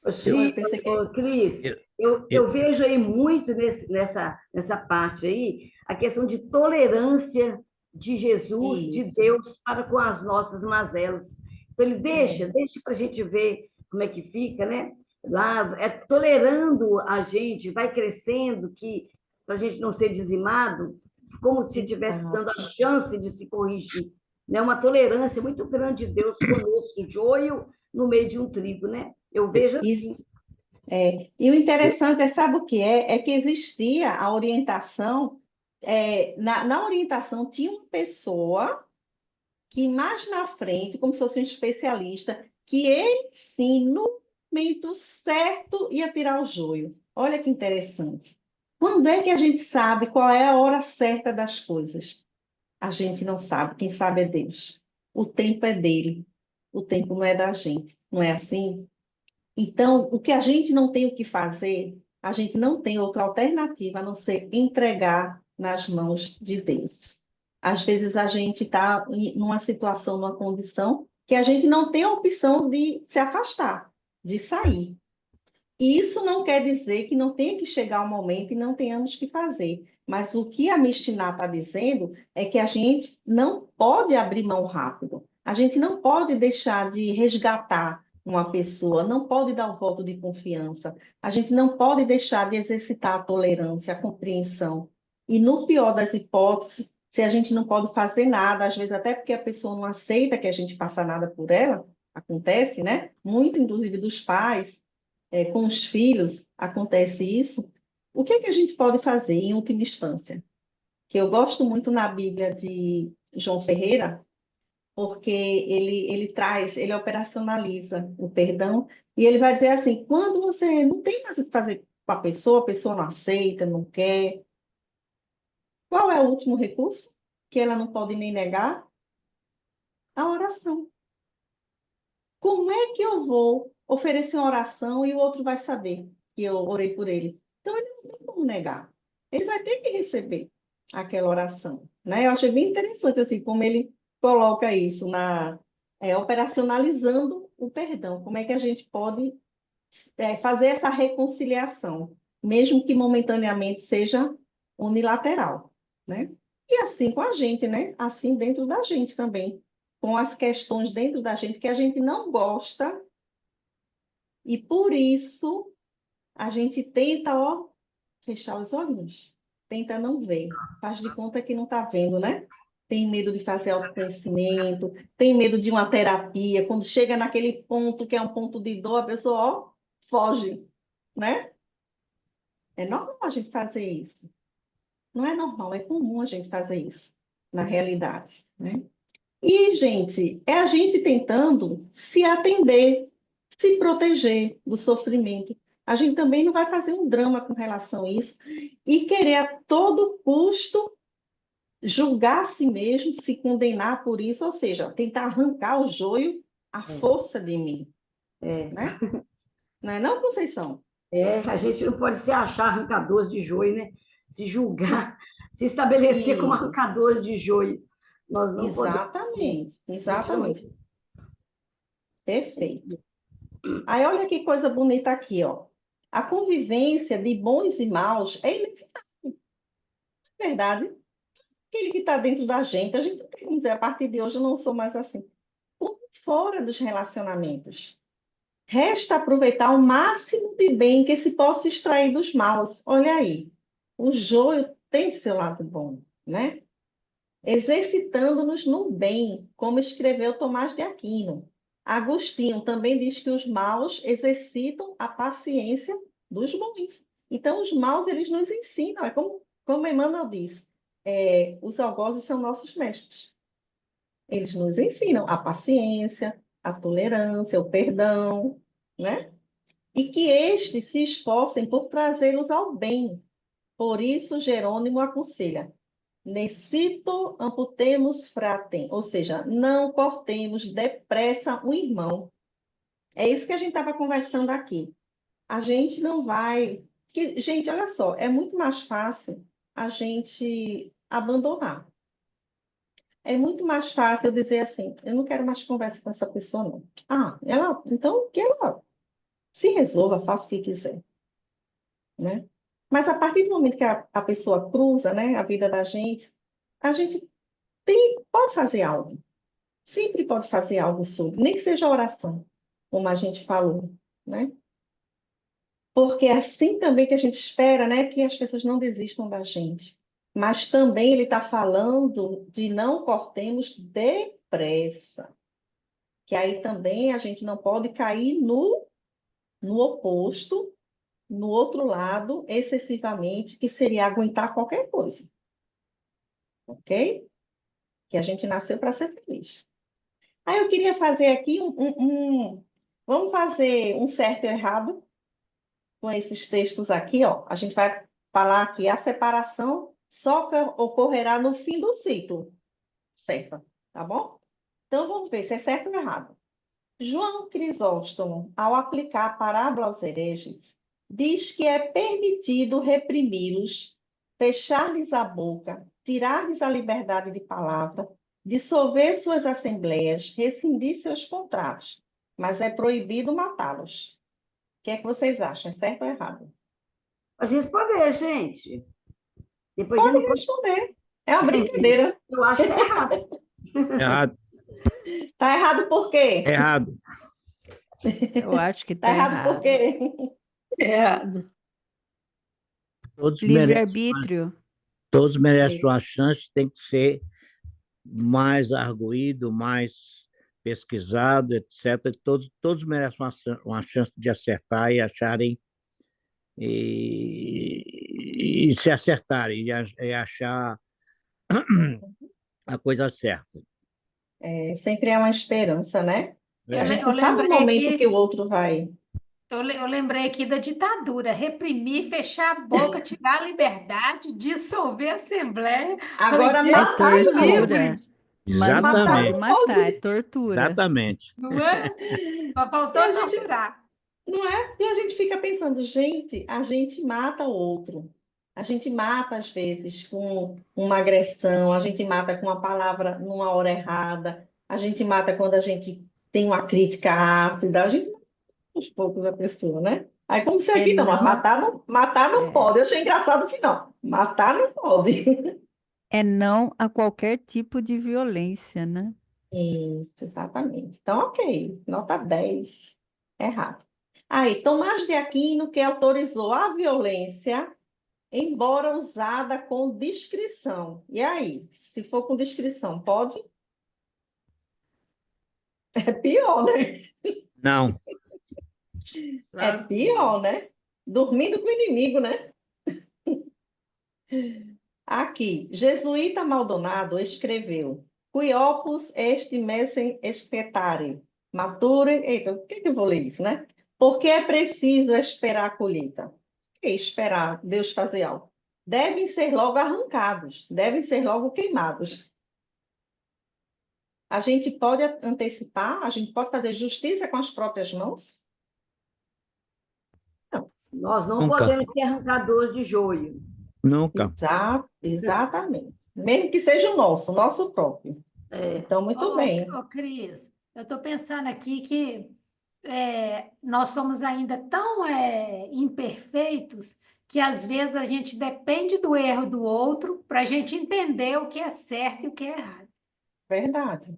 Então, eu pensei que... Cris, Eu- eu vejo aí muito nessa parte aí a questão de tolerância de Jesus, de Isso. Deus, para com as nossas mazelas. Então, ele É, deixa para a gente ver como é que fica, né? Lá, tolerando a gente, vai crescendo, que para a gente não ser dizimado, como se estivesse dando a exato. chance de se corrigir. Né? Uma tolerância muito grande de Deus conosco, o joio no meio de um trigo, né? Eu vejo assim. E o interessante é, sabe o que é? É que existia a orientação, na orientação tinha uma pessoa que mais na frente, como se fosse um especialista, que ele sim, no momento certo, ia tirar o joio. Olha que interessante. Quando é que a gente sabe qual é a hora certa das coisas? A gente não sabe, quem sabe é Deus. O tempo é dele, o tempo não é da gente, não é assim? Então, o que a gente não tem o que fazer A gente não tem outra alternativa a não ser entregar nas mãos de Deus. Às vezes a gente está numa situação, numa condição, que a gente não tem a opção de se afastar, de sair. E isso não quer dizer que não tenha que chegar um momento e não tenhamos que fazer. Mas o que a Mishnah está dizendo é que a gente não pode abrir mão rápido. A gente não pode deixar de resgatar uma pessoa, não pode dar o voto de confiança. A gente não pode deixar de exercitar a tolerância, a compreensão. E no pior das hipóteses, se a gente não pode fazer nada, às vezes até porque a pessoa não aceita que a gente faça nada por ela, acontece, né? Muito, inclusive, dos pais com os filhos, acontece isso, o que é que a gente pode fazer em última instância? Que eu gosto muito na Bíblia de João Ferreira, porque ele operacionaliza o perdão, e ele vai dizer assim, quando você não tem mais o que fazer com a pessoa não aceita, não quer, qual é o último recurso? Que ela não pode nem negar? A oração. Como é que eu vou oferecer uma oração e o outro vai saber que eu orei por ele? Então, ele não tem como negar. Ele vai ter que receber aquela oração, né? Eu achei bem interessante, assim, como ele coloca isso operacionalizando o perdão. Como é que a gente pode fazer essa reconciliação, mesmo que momentaneamente seja unilateral, né? E assim com a gente, né? Assim dentro da gente também, com as questões dentro da gente que a gente não gosta e por isso a gente tenta, ó, fechar os olhinhos, tenta não ver, faz de conta que não está vendo, né? Tem medo de fazer autoconhecimento, tem medo de uma terapia. Quando chega naquele ponto que é um ponto de dor, a pessoa, ó, foge, né? É normal a gente fazer isso. Não é normal, é comum a gente fazer isso, na realidade, né? E, gente, é a gente tentando se atender, se proteger do sofrimento. A gente também não vai fazer um drama com relação a isso e querer a todo custo julgar a si mesmo, se condenar por isso, ou seja, tentar arrancar o joio à força de mim, É, né? Não é não, Conceição? a gente não pode se achar arrancadores de joio, né? Se julgar, se estabelecer como Isso, arrancadores de joio. Nós não podemos. exatamente, A gente não. exatamente. Perfeito. Aí olha que coisa bonita aqui, ó. A convivência de bons e maus é inevitável, é verdade. Aquele que está dentro da gente, a gente não tem como dizer, a partir de hoje eu não sou mais assim. Como fora dos relacionamentos. Resta aproveitar o máximo de bem que se possa extrair dos maus. Olha aí, o joio tem seu lado bom, né? Exercitando-nos no bem, como escreveu Tomás de Aquino. Agostinho também diz que os maus exercitam a paciência dos bons. Então, os maus, eles nos ensinam, é como Emmanuel diz, os algozes são nossos mestres. Eles nos ensinam a paciência, a tolerância, o perdão, né? E que estes se esforcem por trazê-los ao bem. Por isso, Jerônimo aconselha: necito amputemos fratem, ou seja, não cortemos depressa o irmão. É isso que a gente estava conversando aqui. A gente não vai. Gente, olha só, é muito mais fácil a gente abandonar. É muito mais fácil eu dizer assim: eu não quero mais conversa com essa pessoa, não. Ah, então que ela se resolva, faça o que quiser, né? Mas a partir do momento que a pessoa cruza, né, a vida da gente, a gente pode fazer algo. Sempre pode fazer algo sobre, nem que seja oração, como a gente falou, né? Porque é assim também que a gente espera, né, que as pessoas não desistam da gente. Mas também ele está falando de não cortemos depressa, que aí também a gente não pode cair no oposto, no outro lado, excessivamente, que seria aguentar qualquer coisa, ok? Que a gente nasceu para ser feliz. Aí eu queria fazer aqui vamos fazer um certo e errado com esses textos aqui, ó. A gente vai falar aqui, a separação só ocorrerá no fim do ciclo, certo? Tá bom? Então vamos ver se é certo ou errado. João Crisóstomo, ao aplicar a parábola aos hereges, diz que é permitido reprimi-los, fechar-lhes a boca, tirar-lhes a liberdade de palavra, dissolver suas assembleias, rescindir seus contratos, mas é proibido matá-los. O que é que vocês acham? É certo ou errado? Pode responder, gente. Depois já Pode não... responder. É uma brincadeira. Eu acho que é errado. Errado, Está errado por quê? errado. Eu acho que Está está errado por errado. quê? Errado. Todos Livre-arbítrio. merecem uma chance, tem que ser mais arguído, mais pesquisado, etc. Todos merecem uma chance de acertar e acharem e se acertarem e achar a coisa certa. Sempre é uma esperança, né? A Eu, gente eu não sabe o lembrei momento que aqui, o outro vai. eu lembrei aqui da ditadura, reprimir, fechar a boca, tirar a liberdade, dissolver a Assembleia. Falei, Agora, É Deus matar me não. tortura. livre, Mas não Matar pode Exatamente, não matar, é pode. tortura. exatamente. não é? Só E a faltou gente, torturar. não é? E a gente fica pensando, gente, a gente mata o outro. A gente mata, às vezes, com uma agressão, a gente mata com uma palavra numa hora errada, a gente mata quando a gente tem uma crítica ácida, a gente mata aos poucos a pessoa, né? Aí, como se É aqui não, mas não, matar não é, pode. Eu achei engraçado que não. Matar não pode. é não a qualquer tipo de violência, né? Isso, exatamente. Então, ok, nota 10, errado. Aí, Tomás de Aquino, que autorizou a violência, embora usada com discrição. E aí, se for com discrição, pode? É pior, né? Não, É Claro que pior, né? Dormindo com o inimigo, né? Aqui, Jesuíta Maldonado escreveu: Qui opus est messem expectare, mature. Eita, por que eu vou ler isso, né? Porque é preciso esperar a colheita. O que é esperar Deus fazer algo? Devem ser logo arrancados, devem ser logo queimados. A gente pode antecipar, a gente pode fazer justiça com as próprias mãos? Não. nós não nunca, podemos ser arrancadores de joio. nunca. Exatamente. Mesmo que seja o nosso próprio. É, Então, muito bem. Ô, Cris, eu estou pensando aqui que nós somos ainda tão imperfeitos que às vezes a gente depende do erro do outro para a gente entender o que é certo e o que é errado. Verdade.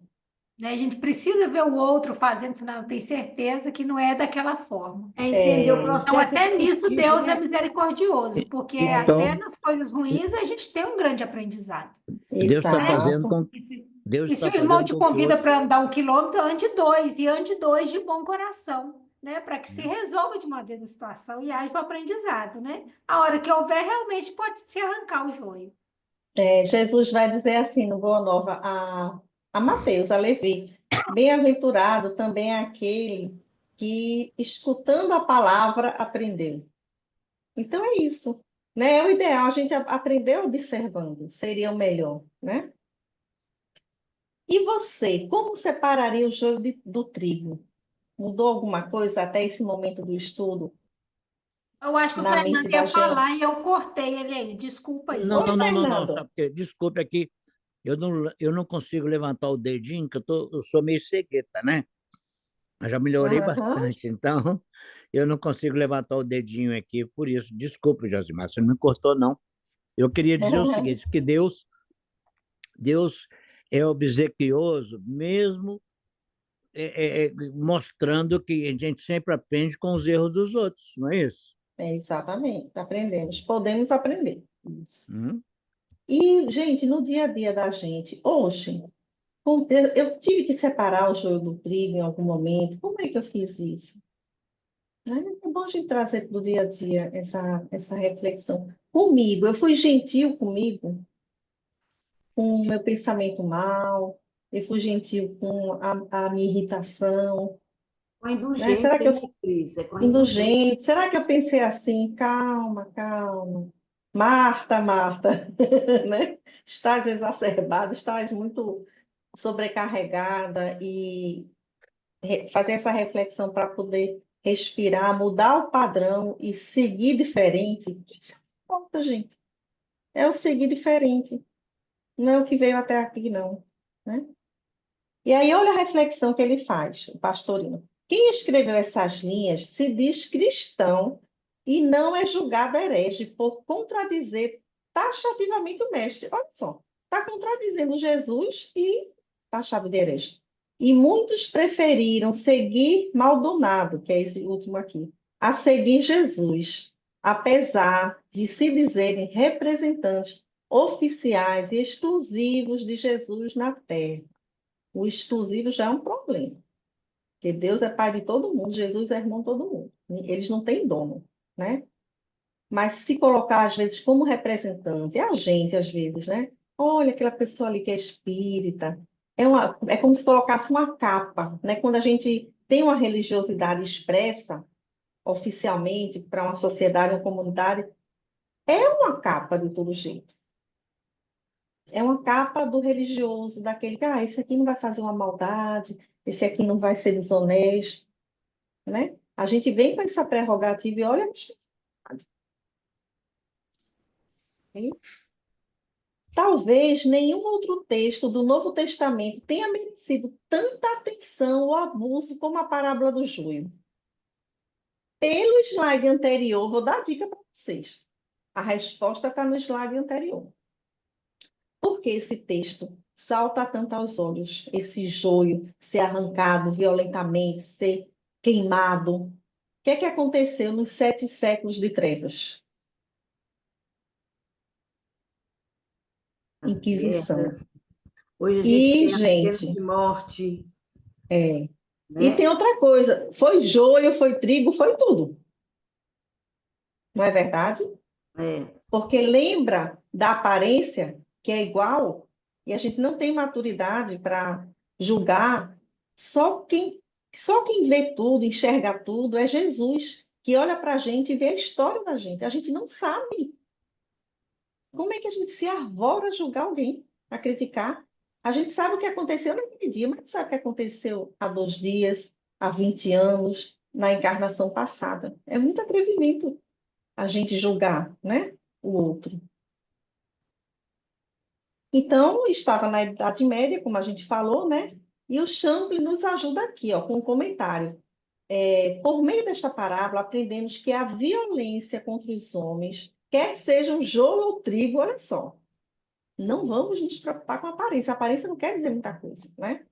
Né? A gente precisa ver o outro fazendo, senão tem certeza que não é daquela forma. é entender o Então, processo até nisso, evolutivo, Deus é né? misericordioso, porque até Então, nas coisas ruins a gente tem um grande aprendizado. Deus está Né? fazendo Exato. com, E se o irmão fazendo te com que o convida outro. para andar 1 quilômetro, ande dois, e ande dois de bom coração, né? Para que se resolva de uma vez a situação e haja o aprendizado, né? A hora que houver, realmente pode se arrancar o joio. Jesus vai dizer assim no Boa Nova a Mateus, a Levi: Bem-aventurado também é aquele que, escutando a palavra, aprendeu. Então é isso, né? É o ideal, a gente aprender observando, seria o melhor, né? E você, como separaria o joio do trigo? Mudou alguma coisa até esse momento do estudo Eu acho que o na mente Fernando da ia gente? falar e eu cortei ele aí. Desculpa aí. Não, Oi, não, não, não, não. Fernando. Sabe por quê? Desculpe aqui. Eu não consigo levantar o dedinho, que eu sou meio cegueta, né? Mas já melhorei Aham. bastante, então eu não consigo levantar o dedinho aqui, por isso. Desculpe, Josimar, você não me cortou, não. Eu queria dizer o seguinte, que Deus é obsequioso, mesmo mostrando que a gente sempre aprende com os erros dos outros, não é isso? Exatamente, aprendemos, podemos aprender. Isso. Hum? E, gente, no dia a dia da gente, hoje, eu tive que separar o joio do trigo em algum momento. Como é que eu fiz isso? Né? É bom a gente trazer para o dia a dia essa reflexão. Comigo, eu fui gentil comigo, com o meu pensamento mal, eu fui gentil com a minha irritação, Com né? Será indulgência, que eu né, Cris? É com indulgência. indulgente? Será que eu pensei assim, calma, calma, Marta, Marta, né? Estás exacerbada, estás muito sobrecarregada e fazer essa reflexão para poder respirar, mudar o padrão e seguir diferente, o que isso importa, gente? É o seguir diferente, não é o que veio até aqui, não, né? E aí, olha a reflexão que ele faz, o pastorino. Quem escreveu essas linhas se diz cristão e não é julgado herege por contradizer taxativamente o mestre. Olha só, está contradizendo Jesus e taxado de herege. E muitos preferiram seguir Maldonado, que é esse último aqui, a seguir Jesus, apesar de se dizerem representantes oficiais e exclusivos de Jesus na terra. O exclusivo já é um problema, porque Deus é pai de todo mundo, Jesus é irmão de todo mundo. Eles não têm dono, né? Mas se colocar, às vezes, como representante, é a gente, às vezes, né? Olha aquela pessoa ali que é espírita. É como se colocasse uma capa, né? Quando a gente tem uma religiosidade expressa, oficialmente, para uma sociedade, uma comunidade, é uma capa de todo jeito. É uma capa do religioso, daquele que, esse aqui não vai fazer uma maldade, esse aqui não vai ser desonesto, né? A gente vem com essa prerrogativa e olha a responsabilidade. Ok? Talvez nenhum outro texto do Novo Testamento tenha merecido tanta atenção ou abuso como a parábola do joio. Pelo slide anterior, vou dar a dica para vocês. A resposta está no slide anterior. Por que esse texto salta tanto aos olhos? Esse joio ser arrancado violentamente, ser queimado. O que é que aconteceu nos 7 séculos de trevas? As Inquisição. guerras. Hoje a gente E, tem as penas gente, de morte, e tem né? outra coisa. Foi joio, foi trigo, foi tudo. Não é verdade? É, Porque lembra da aparência, que é igual, e a gente não tem maturidade para julgar. Só quem vê tudo, enxerga tudo, é Jesus, que olha para a gente e vê a história da gente. A gente não sabe. Como é que a gente se arvora a julgar alguém, a criticar? A gente sabe o que aconteceu naquele dia, mas não sabe o que aconteceu há 2 dias, há 20 anos, na encarnação passada. É muito atrevimento a gente julgar, né, o outro. Então, estava na Idade Média, como a gente falou, né? E o Champlin nos ajuda aqui, ó, com um comentário. Por meio desta parábola, aprendemos que a violência contra os homens, quer sejam joio ou trigo, olha só, não vamos nos preocupar com a aparência. A aparência não quer dizer muita coisa, né?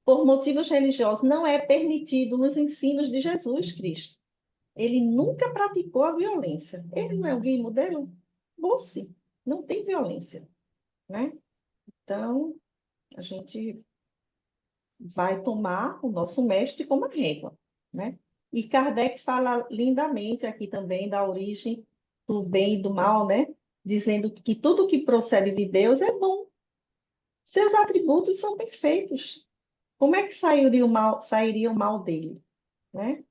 Por motivos religiosos, não é permitido nos ensinos de Jesus Cristo. Ele nunca praticou a violência. Ele não é o guia e modelo? Moce, não tem violência, né? Então, a gente vai tomar o nosso mestre como régua, né? E Kardec fala lindamente aqui também da origem do bem e do mal, né? Dizendo que tudo que procede de Deus é bom. Seus atributos são perfeitos. Como é que sairia o mal dele, né?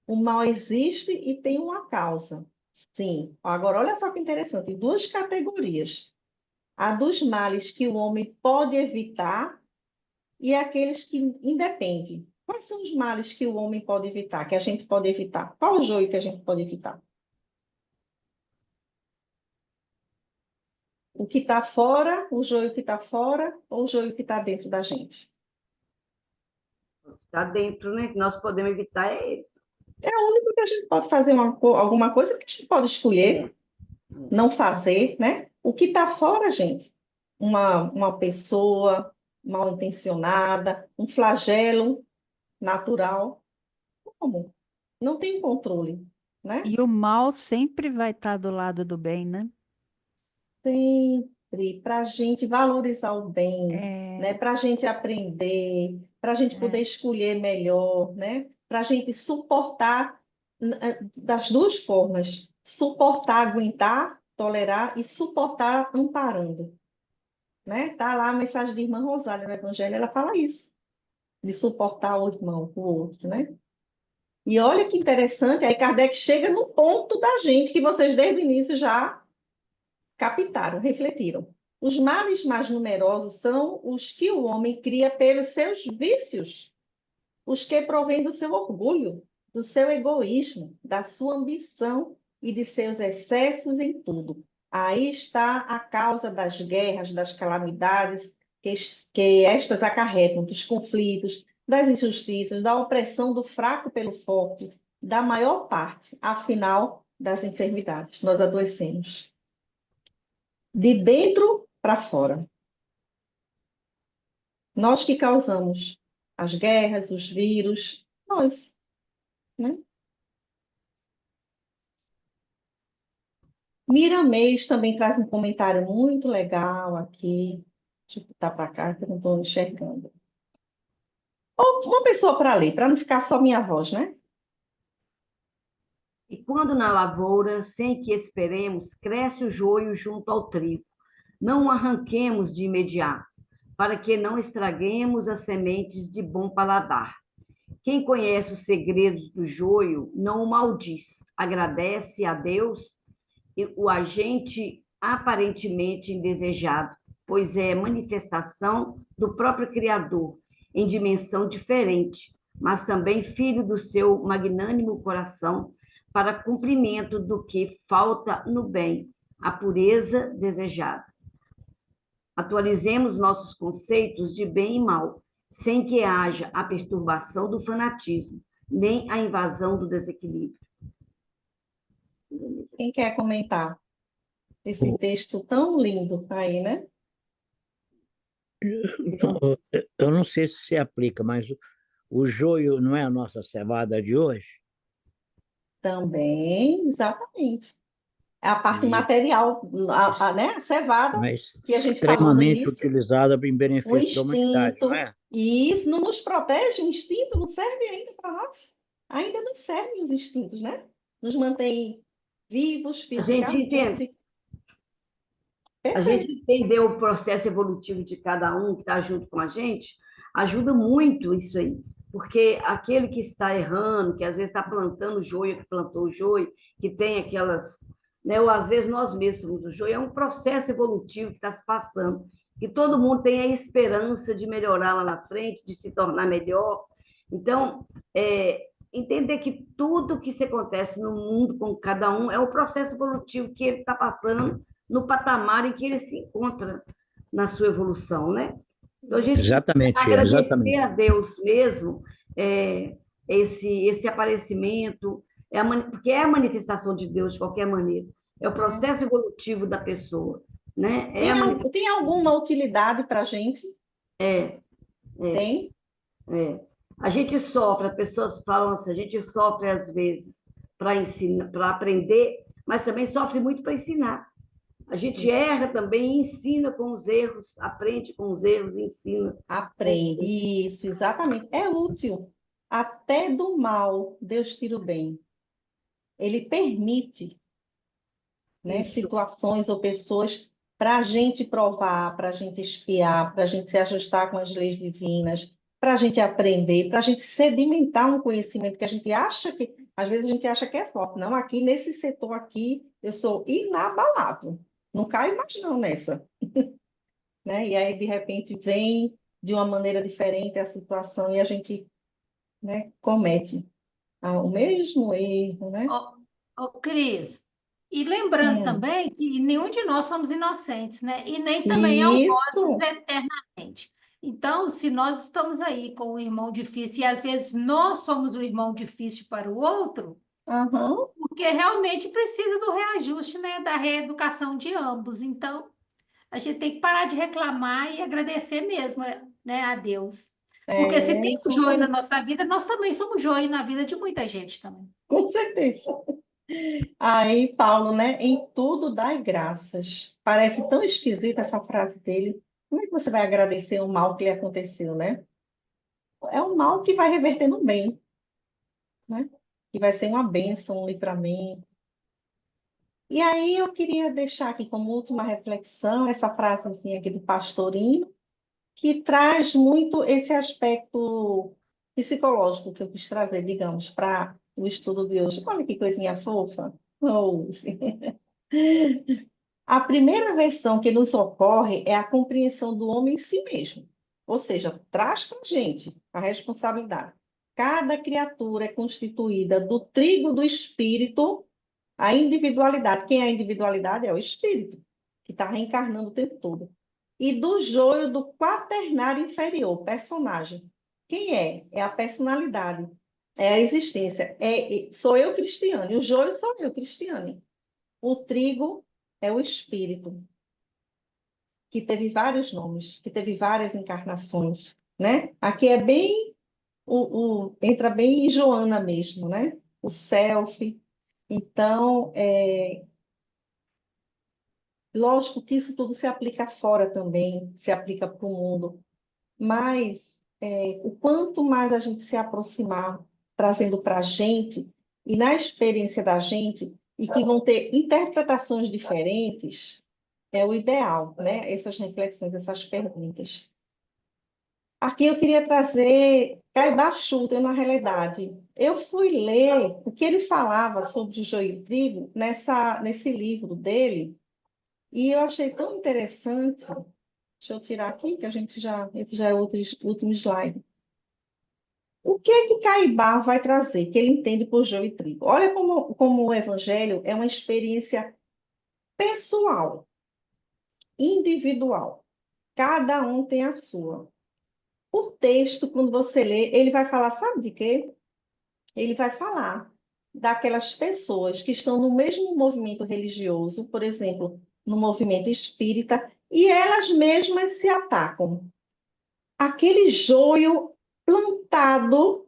O mal existe e tem uma causa. Sim. Agora, olha só que interessante, 2 categorias. A dos males que o homem pode evitar e aqueles que independem. Quais são os males que o homem pode evitar, que a gente pode evitar? Qual o joio que a gente pode evitar? O que está fora, o joio que está fora, ou o joio que está dentro da gente? tá dentro, né? Que nós podemos evitar É o único que a gente pode fazer alguma coisa que a gente pode escolher, é, não fazer, né? O que está fora, gente? Uma pessoa mal intencionada, um flagelo natural. Como? Não tem controle, né? E o mal sempre vai estar do lado do bem, né? Sempre para a gente valorizar o bem, né? É, Para a gente aprender, para a gente poder é. escolher melhor, né? Para a gente suportar das 2 formas: suportar, aguentar, tolerar e suportar amparando, né? Tá lá a mensagem de irmã Rosália no Evangelho, ela fala isso, de suportar o irmão, o outro, né? E olha que interessante, aí Kardec chega no ponto da gente que vocês desde o início já captaram, refletiram. Os males mais numerosos são os que o homem cria pelos seus vícios, os que provêm do seu orgulho, do seu egoísmo, da sua ambição e de seus excessos em tudo. Aí está a causa das guerras, das calamidades que estas acarretam, dos conflitos, das injustiças, da opressão do fraco pelo forte, da maior parte, afinal, das enfermidades. Nós adoecemos. De dentro para fora. Nós que causamos as guerras, os vírus, nós, né? Miramês também traz um comentário muito legal aqui. Deixa eu botar para cá, que eu não estou enxergando. Ou uma pessoa para ler, para não ficar só minha voz, né? E quando na lavoura, sem que esperemos, cresce o joio junto ao trigo, não o arranquemos de imediato, para que não estraguemos as sementes de bom paladar. Quem conhece os segredos do joio não o maldiz, agradece a Deus o agente aparentemente indesejado, pois é manifestação do próprio Criador, em dimensão diferente, mas também filho do seu magnânimo coração, para cumprimento do que falta no bem, a pureza desejada. Atualizemos nossos conceitos de bem e mal, sem que haja a perturbação do fanatismo, nem a invasão do desequilíbrio. Quem quer comentar esse texto tão lindo aí, né? Eu não sei se se aplica, mas o joio não é a nossa cevada de hoje? Também, exatamente. É a parte E material, né? A cevada, mas que a gente falou no extremamente início, utilizada em o benefício da humanidade, não instinto, é? e isso não nos protege, o instinto não serve ainda para nós. Ainda não servem os instintos, né? Nos mantém vivos A gente entende, fisicamente. a gente Perfeito. entender o processo evolutivo de cada um que está junto com a gente, ajuda muito isso aí. Porque aquele que está errando, que às vezes está plantando joio, que plantou o joio, que tem aquelas, né, ou às vezes nós mesmos somos o joio, é um processo evolutivo que está se passando, que todo mundo tem a esperança de melhorar lá na frente, de se tornar melhor. Então, entender que tudo que se acontece no mundo com cada um é o processo evolutivo que ele está passando no patamar em que ele se encontra na sua evolução, né? Então, a gente Exatamente, agradecer a exatamente. Deus mesmo esse aparecimento, porque é a manifestação de Deus de qualquer maneira, é o processo evolutivo da pessoa, né? É a manifestação. Tem alguma utilidade para a gente? É, Tem? A gente sofre, as pessoas falam assim, a gente sofre às vezes para ensinar, para aprender, mas também sofre muito para ensinar. A gente erra também e ensina com os erros, aprende com os erros e ensina. Aprende. Isso, exatamente. É útil. Até do mal, Deus tira o bem. Ele permite, né, Isso. situações ou pessoas para a gente provar, para a gente espiar, para a gente se ajustar com as leis divinas, para a gente aprender, para a gente sedimentar um conhecimento que a gente acha que, às vezes a gente acha que é forte. Não, aqui nesse setor aqui, eu sou inabalável. Não caio mais não nessa. Né? E aí, de repente, vem de uma maneira diferente a situação e a gente, né, comete o mesmo erro, né? Ô, Cris, e lembrando Hum. também que nenhum de nós somos inocentes, né? E nem também algozes Isso. eternamente. Então, se nós estamos aí com um irmão difícil e às vezes nós somos o irmão difícil para o outro, Aham. porque realmente precisa do reajuste, né? Da reeducação de ambos. Então, a gente tem que parar de reclamar e agradecer mesmo, né, a Deus. Porque se tem um joio na Exatamente. nossa vida, nós também somos joio na vida de muita gente também. Com certeza. Aí, Paulo, né? Em tudo dai graças. Parece tão esquisita essa frase dele. Como é que você vai agradecer o mal que lhe aconteceu, né? É um mal que vai reverter no bem, né? Que vai ser uma bênção, um livramento. E aí eu queria deixar aqui como última reflexão essa frasezinha aqui do Pastorinho, que traz muito esse aspecto psicológico que eu quis trazer, digamos, para o estudo de hoje. Olha que coisinha fofa. Oh, sim. A primeira versão que nos ocorre é a compreensão do homem em si mesmo. Ou seja, traz para a gente a responsabilidade. Cada criatura é constituída do trigo do espírito, a individualidade. Quem é a individualidade? É o espírito, que está reencarnando o tempo todo. E do joio do quaternário inferior, personagem. Quem é? É a personalidade, é a existência. Sou eu, Cristiane. O joio sou eu, Cristiane. O trigo é o espírito, que teve vários nomes, que teve várias encarnações, né? Aqui é bem, entra bem em Joana mesmo, né? O self. Então, lógico que isso tudo se aplica fora também, se aplica para o mundo, mas o quanto mais a gente se aproximar, trazendo para a gente, e na experiência da gente, e que vão ter interpretações diferentes, é o ideal, né? Essas reflexões, essas perguntas. Aqui eu queria trazer Caiba Schutter, na realidade. Eu fui ler o que ele falava sobre o joio e o trigo nesse livro dele, e eu achei tão interessante. Deixa eu tirar aqui, que esse já é outro último slide. O que é que Caibar vai trazer, que ele entende por joio e trigo? Olha como o evangelho é uma experiência pessoal, individual. Cada um tem a sua. O texto, quando você lê, ele vai falar, sabe de quê? Ele vai falar daquelas pessoas que estão no mesmo movimento religioso, por exemplo, no movimento espírita, e elas mesmas se atacam. Aquele joio plantado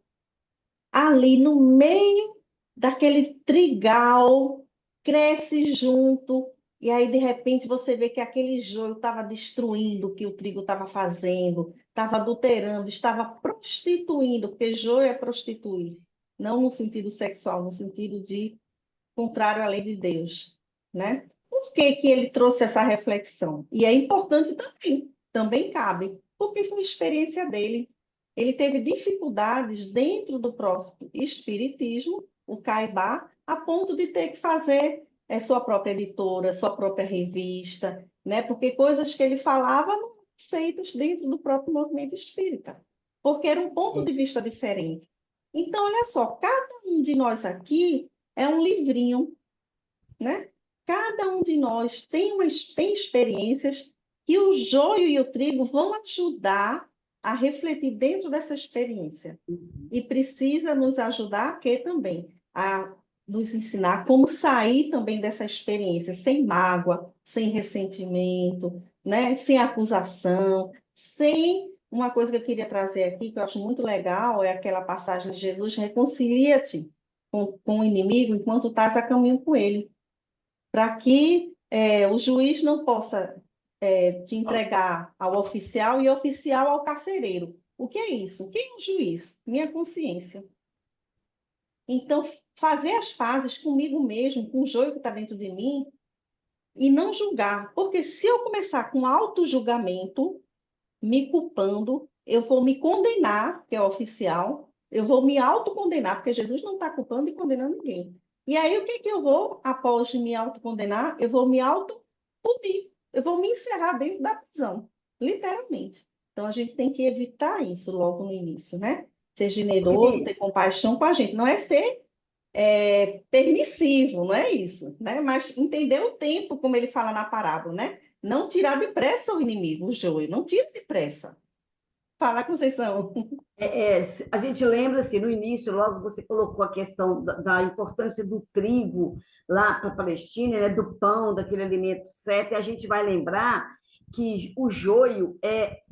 ali no meio daquele trigal, cresce junto, e aí de repente você vê que aquele joio estava destruindo o que o trigo estava fazendo, estava adulterando, estava prostituindo, porque joio é prostituir, não no sentido sexual, no sentido de contrário à lei de Deus, né? Por que que ele trouxe essa reflexão? E é importante também cabe, porque foi a experiência dele. Ele teve dificuldades dentro do próprio espiritismo, o Caibá, a ponto de ter que fazer sua própria editora, sua própria revista, né? Porque coisas que ele falava não eram aceitas dentro do próprio movimento espírita, porque era um ponto de vista diferente. Então, olha só, cada um de nós aqui é um livrinho, né? Cada um de nós tem experiências que o joio e o trigo vão ajudar a refletir dentro dessa experiência. E precisa nos ajudar também a nos ensinar como sair também dessa experiência sem mágoa, sem ressentimento, né? Sem acusação, sem uma coisa que eu queria trazer aqui, que eu acho muito legal, é aquela passagem de Jesus: reconcilia-te com o inimigo enquanto estás a caminho com ele, para que o juiz não possa te entregar ao oficial e o oficial ao carcereiro. O que é isso? Quem é o juiz? Minha consciência. Então, fazer as pazes comigo mesmo, com o joio que está dentro de mim, e não julgar. Porque se eu começar com auto-julgamento, me culpando, eu vou me condenar, que é o oficial, eu vou me autocondenar, porque Jesus não está culpando e condenando ninguém. E aí, o que que eu vou, após me autocondenar? Eu vou me autopunir, eu vou me encerrar dentro da prisão, literalmente. Então, a gente tem que evitar isso logo no início, né? Ser generoso, ter compaixão com a gente. Não é ser permissivo, não é isso, né? Mas entender o tempo, como ele fala na parábola, né? Não tirar depressa o inimigo, o joio, não tira depressa. Fala, Conceição. A gente lembra, assim, no início, logo você colocou a questão da importância do trigo lá para a Palestina, né, do pão, daquele alimento certo, e a gente vai lembrar que o joio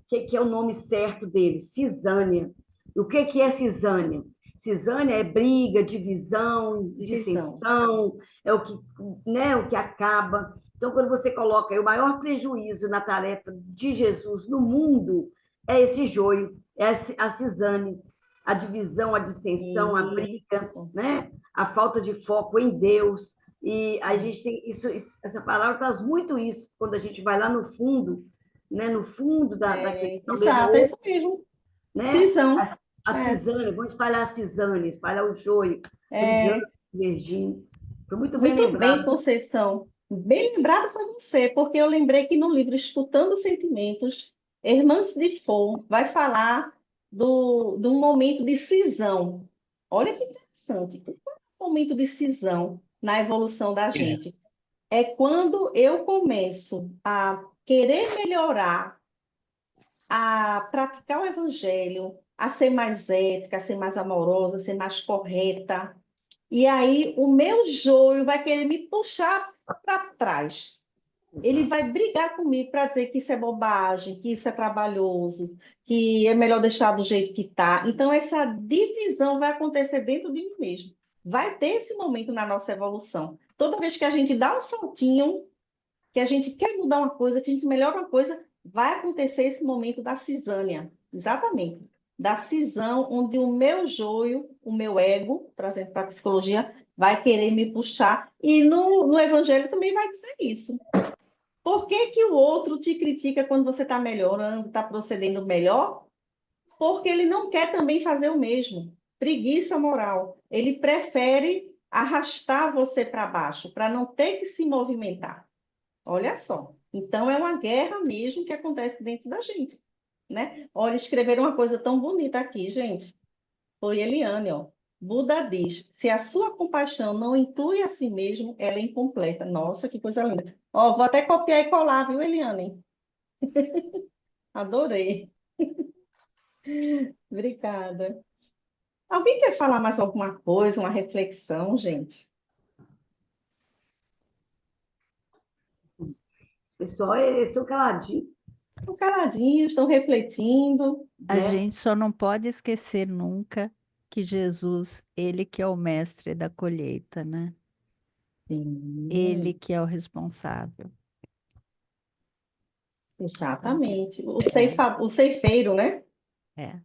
que é o nome certo dele, cisânia. O que é cisânia? Cisânia é briga, divisão, dissensão, é o que acaba. Então, quando você coloca aí, o maior prejuízo na tarefa de Jesus no mundo é esse joio, é a cisane, a divisão, a dissensão, a briga, né? A falta de foco em Deus. E a gente tem essa palavra traz muito isso quando a gente vai lá no fundo, né? No fundo da questão. Exato, é isso mesmo. Né? Cisão. A cisane, vamos espalhar a cisane, espalhar o joio, brigando, divergindo. Foi muito bem Muito lembrado. bem, Conceição. Bem lembrado foi você, porque eu lembrei que no livro Escutando Sentimentos, Hermance de Fon vai falar de um momento de cisão. Olha que interessante. O que é um momento de cisão na evolução da gente? É quando eu começo a querer melhorar, a praticar o evangelho, a ser mais ética, a ser mais amorosa, a ser mais correta. E aí o meu joio vai querer me puxar para trás. Ele vai brigar comigo para dizer que isso é bobagem, que isso é trabalhoso, que é melhor deixar do jeito que está. Então, essa divisão vai acontecer dentro de mim mesmo. Vai ter esse momento na nossa evolução. Toda vez que a gente dá um saltinho, que a gente quer mudar uma coisa, que a gente melhora uma coisa, vai acontecer esse momento da cisânia. Exatamente. Da cisão, onde o meu joio, o meu ego, trazendo para a psicologia, vai querer me puxar. E no Evangelho também vai dizer isso. Por que que o outro te critica quando você está melhorando, está procedendo melhor? Porque ele não quer também fazer o mesmo. Preguiça moral. Ele prefere arrastar você para baixo, para não ter que se movimentar. Olha só. Então, é uma guerra mesmo que acontece dentro da gente, né? Olha, escreveram uma coisa tão bonita aqui, gente. Foi Eliane, ó. Buda diz, se a sua compaixão não inclui a si mesmo, ela é incompleta. Nossa, que coisa linda. Ó, vou até copiar e colar, viu, Eliane? Adorei. Obrigada. Alguém quer falar mais alguma coisa, uma reflexão, gente? Esse pessoal, eles são caladinhos, Estão caladinhos, estão refletindo, A né? gente só não pode esquecer nunca que Jesus, ele que é o mestre da colheita, né? Ele Sim, que é o responsável. exatamente. O ceifeiro, né? É.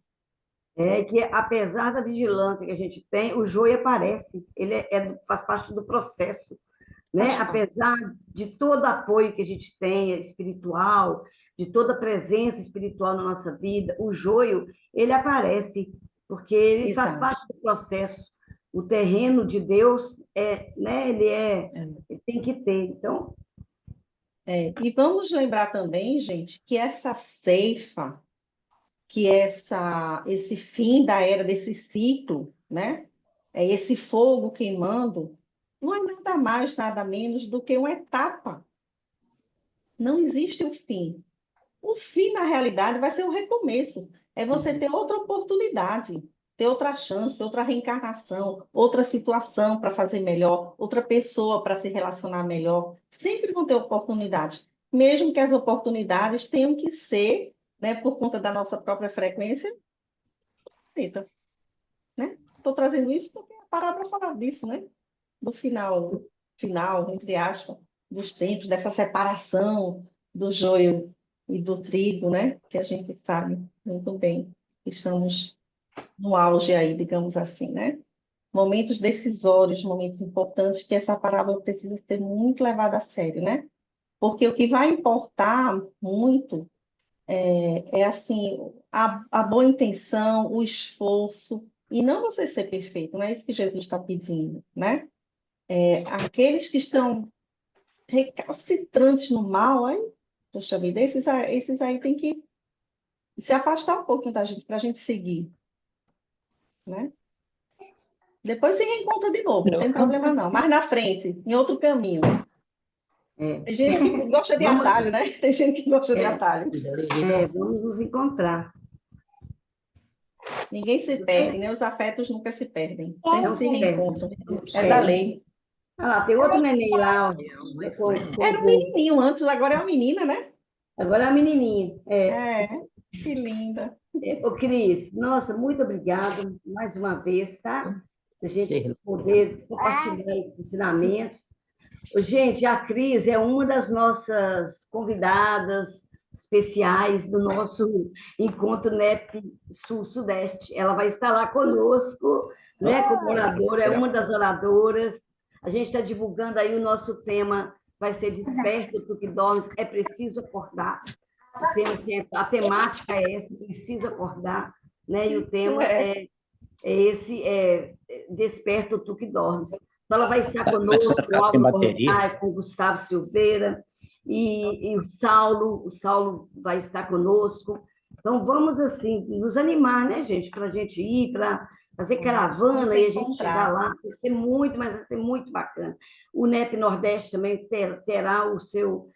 É que, apesar da vigilância que a gente tem, o joio aparece, ele faz parte do processo, né? Faz parte. Apesar de todo apoio que a gente tem espiritual, de toda a presença espiritual na nossa vida, o joio, ele aparece, porque ele faz Exato. parte do processo. O terreno de Deus, né? Ele tem que ter. Então, E vamos lembrar também, gente, que essa ceifa, que esse fim da era, desse ciclo, né? É esse fogo queimando, não é nada mais, nada menos do que uma etapa. Não existe o fim. O fim, na realidade, vai ser um recomeço. É você ter outra oportunidade, ter outra chance, outra reencarnação, outra situação para fazer melhor, outra pessoa para se relacionar melhor. Sempre vão ter oportunidades, mesmo que as oportunidades tenham que ser, né, por conta da nossa própria frequência, preta, né? Estou trazendo isso porque a palavra fala disso, né? Do final, entre aspas, dos tempos, dessa separação do joio e do trigo, né? Que a gente sabe muito bem. Estamos no auge aí, digamos assim, né? Momentos decisórios, momentos importantes, que essa parábola precisa ser muito levada a sério, né? Porque o que vai importar muito é assim, a boa intenção, o esforço, e não você ser perfeito, não é isso que Jesus está pedindo, né? Aqueles que estão recalcitrantes no mal, aí, poxa vida, esses aí tem que se afastar um pouquinho da gente, para a gente seguir, né? Depois se reencontra de novo, não tem problema não. Mais na frente, em outro caminho. é, Tem gente que gosta de vamos, atalho, né? Tem gente que gosta de é, atalho. vamos nos encontrar. Ninguém se perde, né? Os afetos nunca se perdem. Sempre Não se se perde. reencontram. Não se É da perde. lei. Ah lá, tem outro neném lá, ó, com Era um voo. menininho antes, agora é uma menina, né? Agora é a menininha. É, que linda. Ô, Cris, nossa, muito obrigada mais uma vez, tá? A gente Sim. poder compartilhar esses ensinamentos. Ô, gente, a Cris é uma das nossas convidadas especiais do nosso encontro NEP Sul-Sudeste. Ela vai estar lá conosco, né, como oradora, é uma das oradoras. A gente está divulgando aí o nosso tema, vai ser Desperta tu que dormes, é preciso acordar. A temática é essa, preciso acordar, né? E o tema é esse, Desperta tu que dormes. Então, ela vai estar conosco, Começando a com ficar sem Álvaro bateria. Bornai, com Gustavo Silveira, e o Saulo vai estar conosco. Então, vamos, assim, nos animar, né, gente, para a gente ir, para fazer Vamos caravana nos e a gente chegar encontrar. lá. Vai ser muito, mas vai ser muito bacana. O NEP Nordeste também terá o seu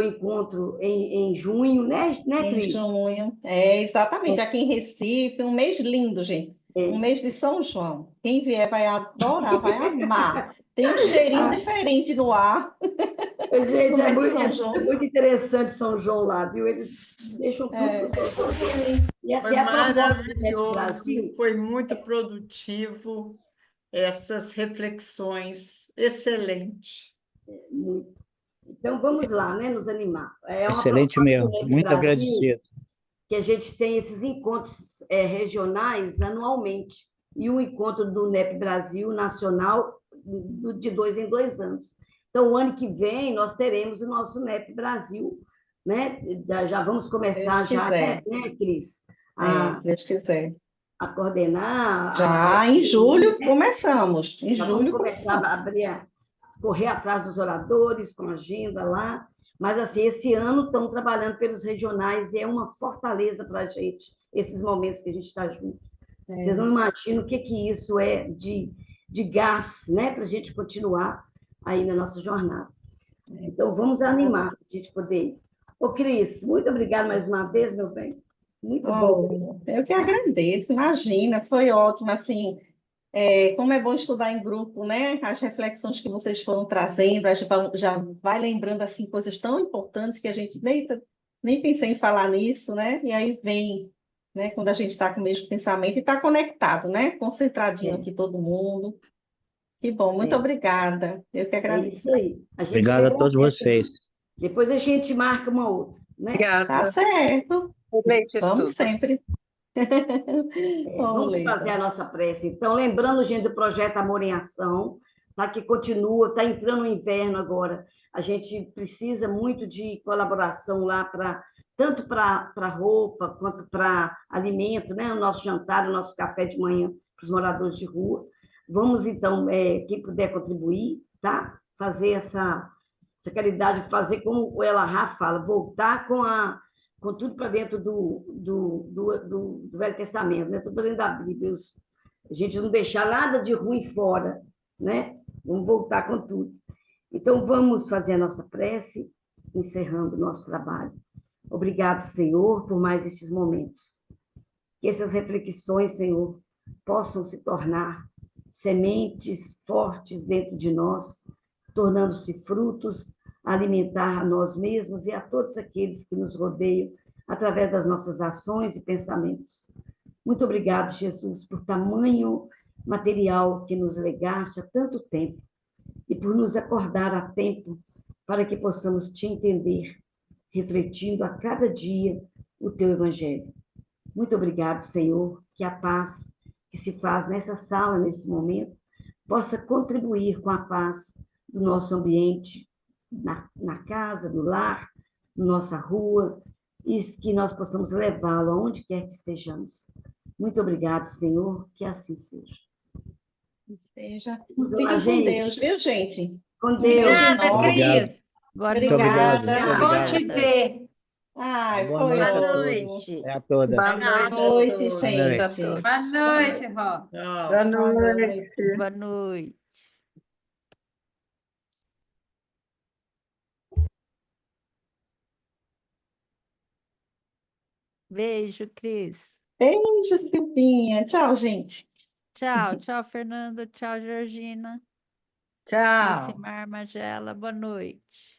encontro em junho, né, Em Cris? junho. É, exatamente. Aqui em Recife, um mês lindo, gente. Um É. mês de São João. Quem vier vai adorar, vai amar. Tem um cheirinho Ah, diferente no ar no gente, mês de São é João. muito interessante São João lá, viu? Eles deixam tudo para o É, São João. sim. E essa Foi é a proposta do NEP maravilhoso, Brasil. foi muito produtivo essas reflexões. Excelente. Muito. Então, vamos lá, né, nos animar. É uma Excelente proposta do mesmo. NEP Muito Brasil agradecido. que a gente tem esses encontros regionais anualmente, e o encontro do NEP Brasil Nacional de 2 em 2 anos. Então, o ano que vem, nós teremos o nosso NEP Brasil, né? Já vamos Se começar Deus já, quiser. né, Cris, É, a, se Deus quiser. a coordenar, Já em julho começamos. Em já vamos julho começar começamos. a correr atrás dos oradores, com agenda lá. Mas, assim, esse ano estão trabalhando pelos regionais e é uma fortaleza para a gente, esses momentos que a gente está junto. Vocês não imaginam o que isso é de gás, né, para a gente continuar aí na nossa jornada. Então, vamos animar para a gente poder ir. Ô, Cris, muito obrigada mais uma vez, meu bem. Muito bom. Oh, eu que agradeço, imagina, foi ótimo, assim, como é bom estudar em grupo, né? As reflexões que vocês foram trazendo, a gente já vai lembrando, assim, coisas tão importantes que a gente nem pensei em falar nisso, né? E aí vem, né, quando a gente está com o mesmo pensamento e está conectado, né? Concentradinho É, aqui todo mundo. Que bom, muito é, obrigada, eu que é agradeço. isso aí. A gente que Obrigado a todos agradece. vocês. Depois a gente marca uma outra, né? Tá Obrigada. certo, Excelente vamos estudo. sempre. Vamos, Vamos fazer Leida. a nossa prece. Então, lembrando, gente, do projeto Amor em Ação, tá? Que continua, está entrando o inverno agora. A gente precisa muito de colaboração lá para tanto para roupa quanto para alimento, né? O nosso jantar, o nosso café de manhã para os moradores de rua. Vamos, então, quem puder contribuir, tá? Fazer essa caridade, fazer como o Elahá fala, voltar com tudo para dentro do Velho Testamento, né? Tudo para dentro da Bíblia. A gente não deixar nada de ruim fora, né? Vamos voltar com tudo. Então, vamos fazer a nossa prece, encerrando o nosso trabalho. Obrigado, Senhor, por mais esses momentos. Que essas reflexões, Senhor, possam se tornar sementes fortes dentro de nós, tornando-se frutos a alimentar a nós mesmos e a todos aqueles que nos rodeiam através das nossas ações e pensamentos. Muito obrigado, Jesus, por tamanho material que nos legaste há tanto tempo e por nos acordar a tempo para que possamos te entender, refletindo a cada dia o teu evangelho. Muito obrigado, Senhor, que a paz que se faz nessa sala, nesse momento, possa contribuir com a paz do nosso ambiente, na casa, no lar, na nossa rua, e que nós possamos levá-lo aonde quer que estejamos. Muito obrigado, Senhor, que assim seja. Seja. Vamos lá, Fiquem com gente. Deus, viu, gente? Com Um beijo Deus. Obrigada, enorme. Obrigado. Cris. Boa Muito obrigado. Obrigada. Muito Bom obrigado. te ver. Ai, Boa foi noite a Boa ótimo. todos. noite. E a todas. Boa Boa noite. noite, Boa Boa noite a gente. todos. Boa noite, Ró. Tchau. Boa Boa noite. noite. Boa noite. Beijo, Cris. Beijo, Silvinha. Tchau, gente. Tchau, tchau, Fernando. Tchau, Georgina. Tchau. Lucimar, Magela, boa noite.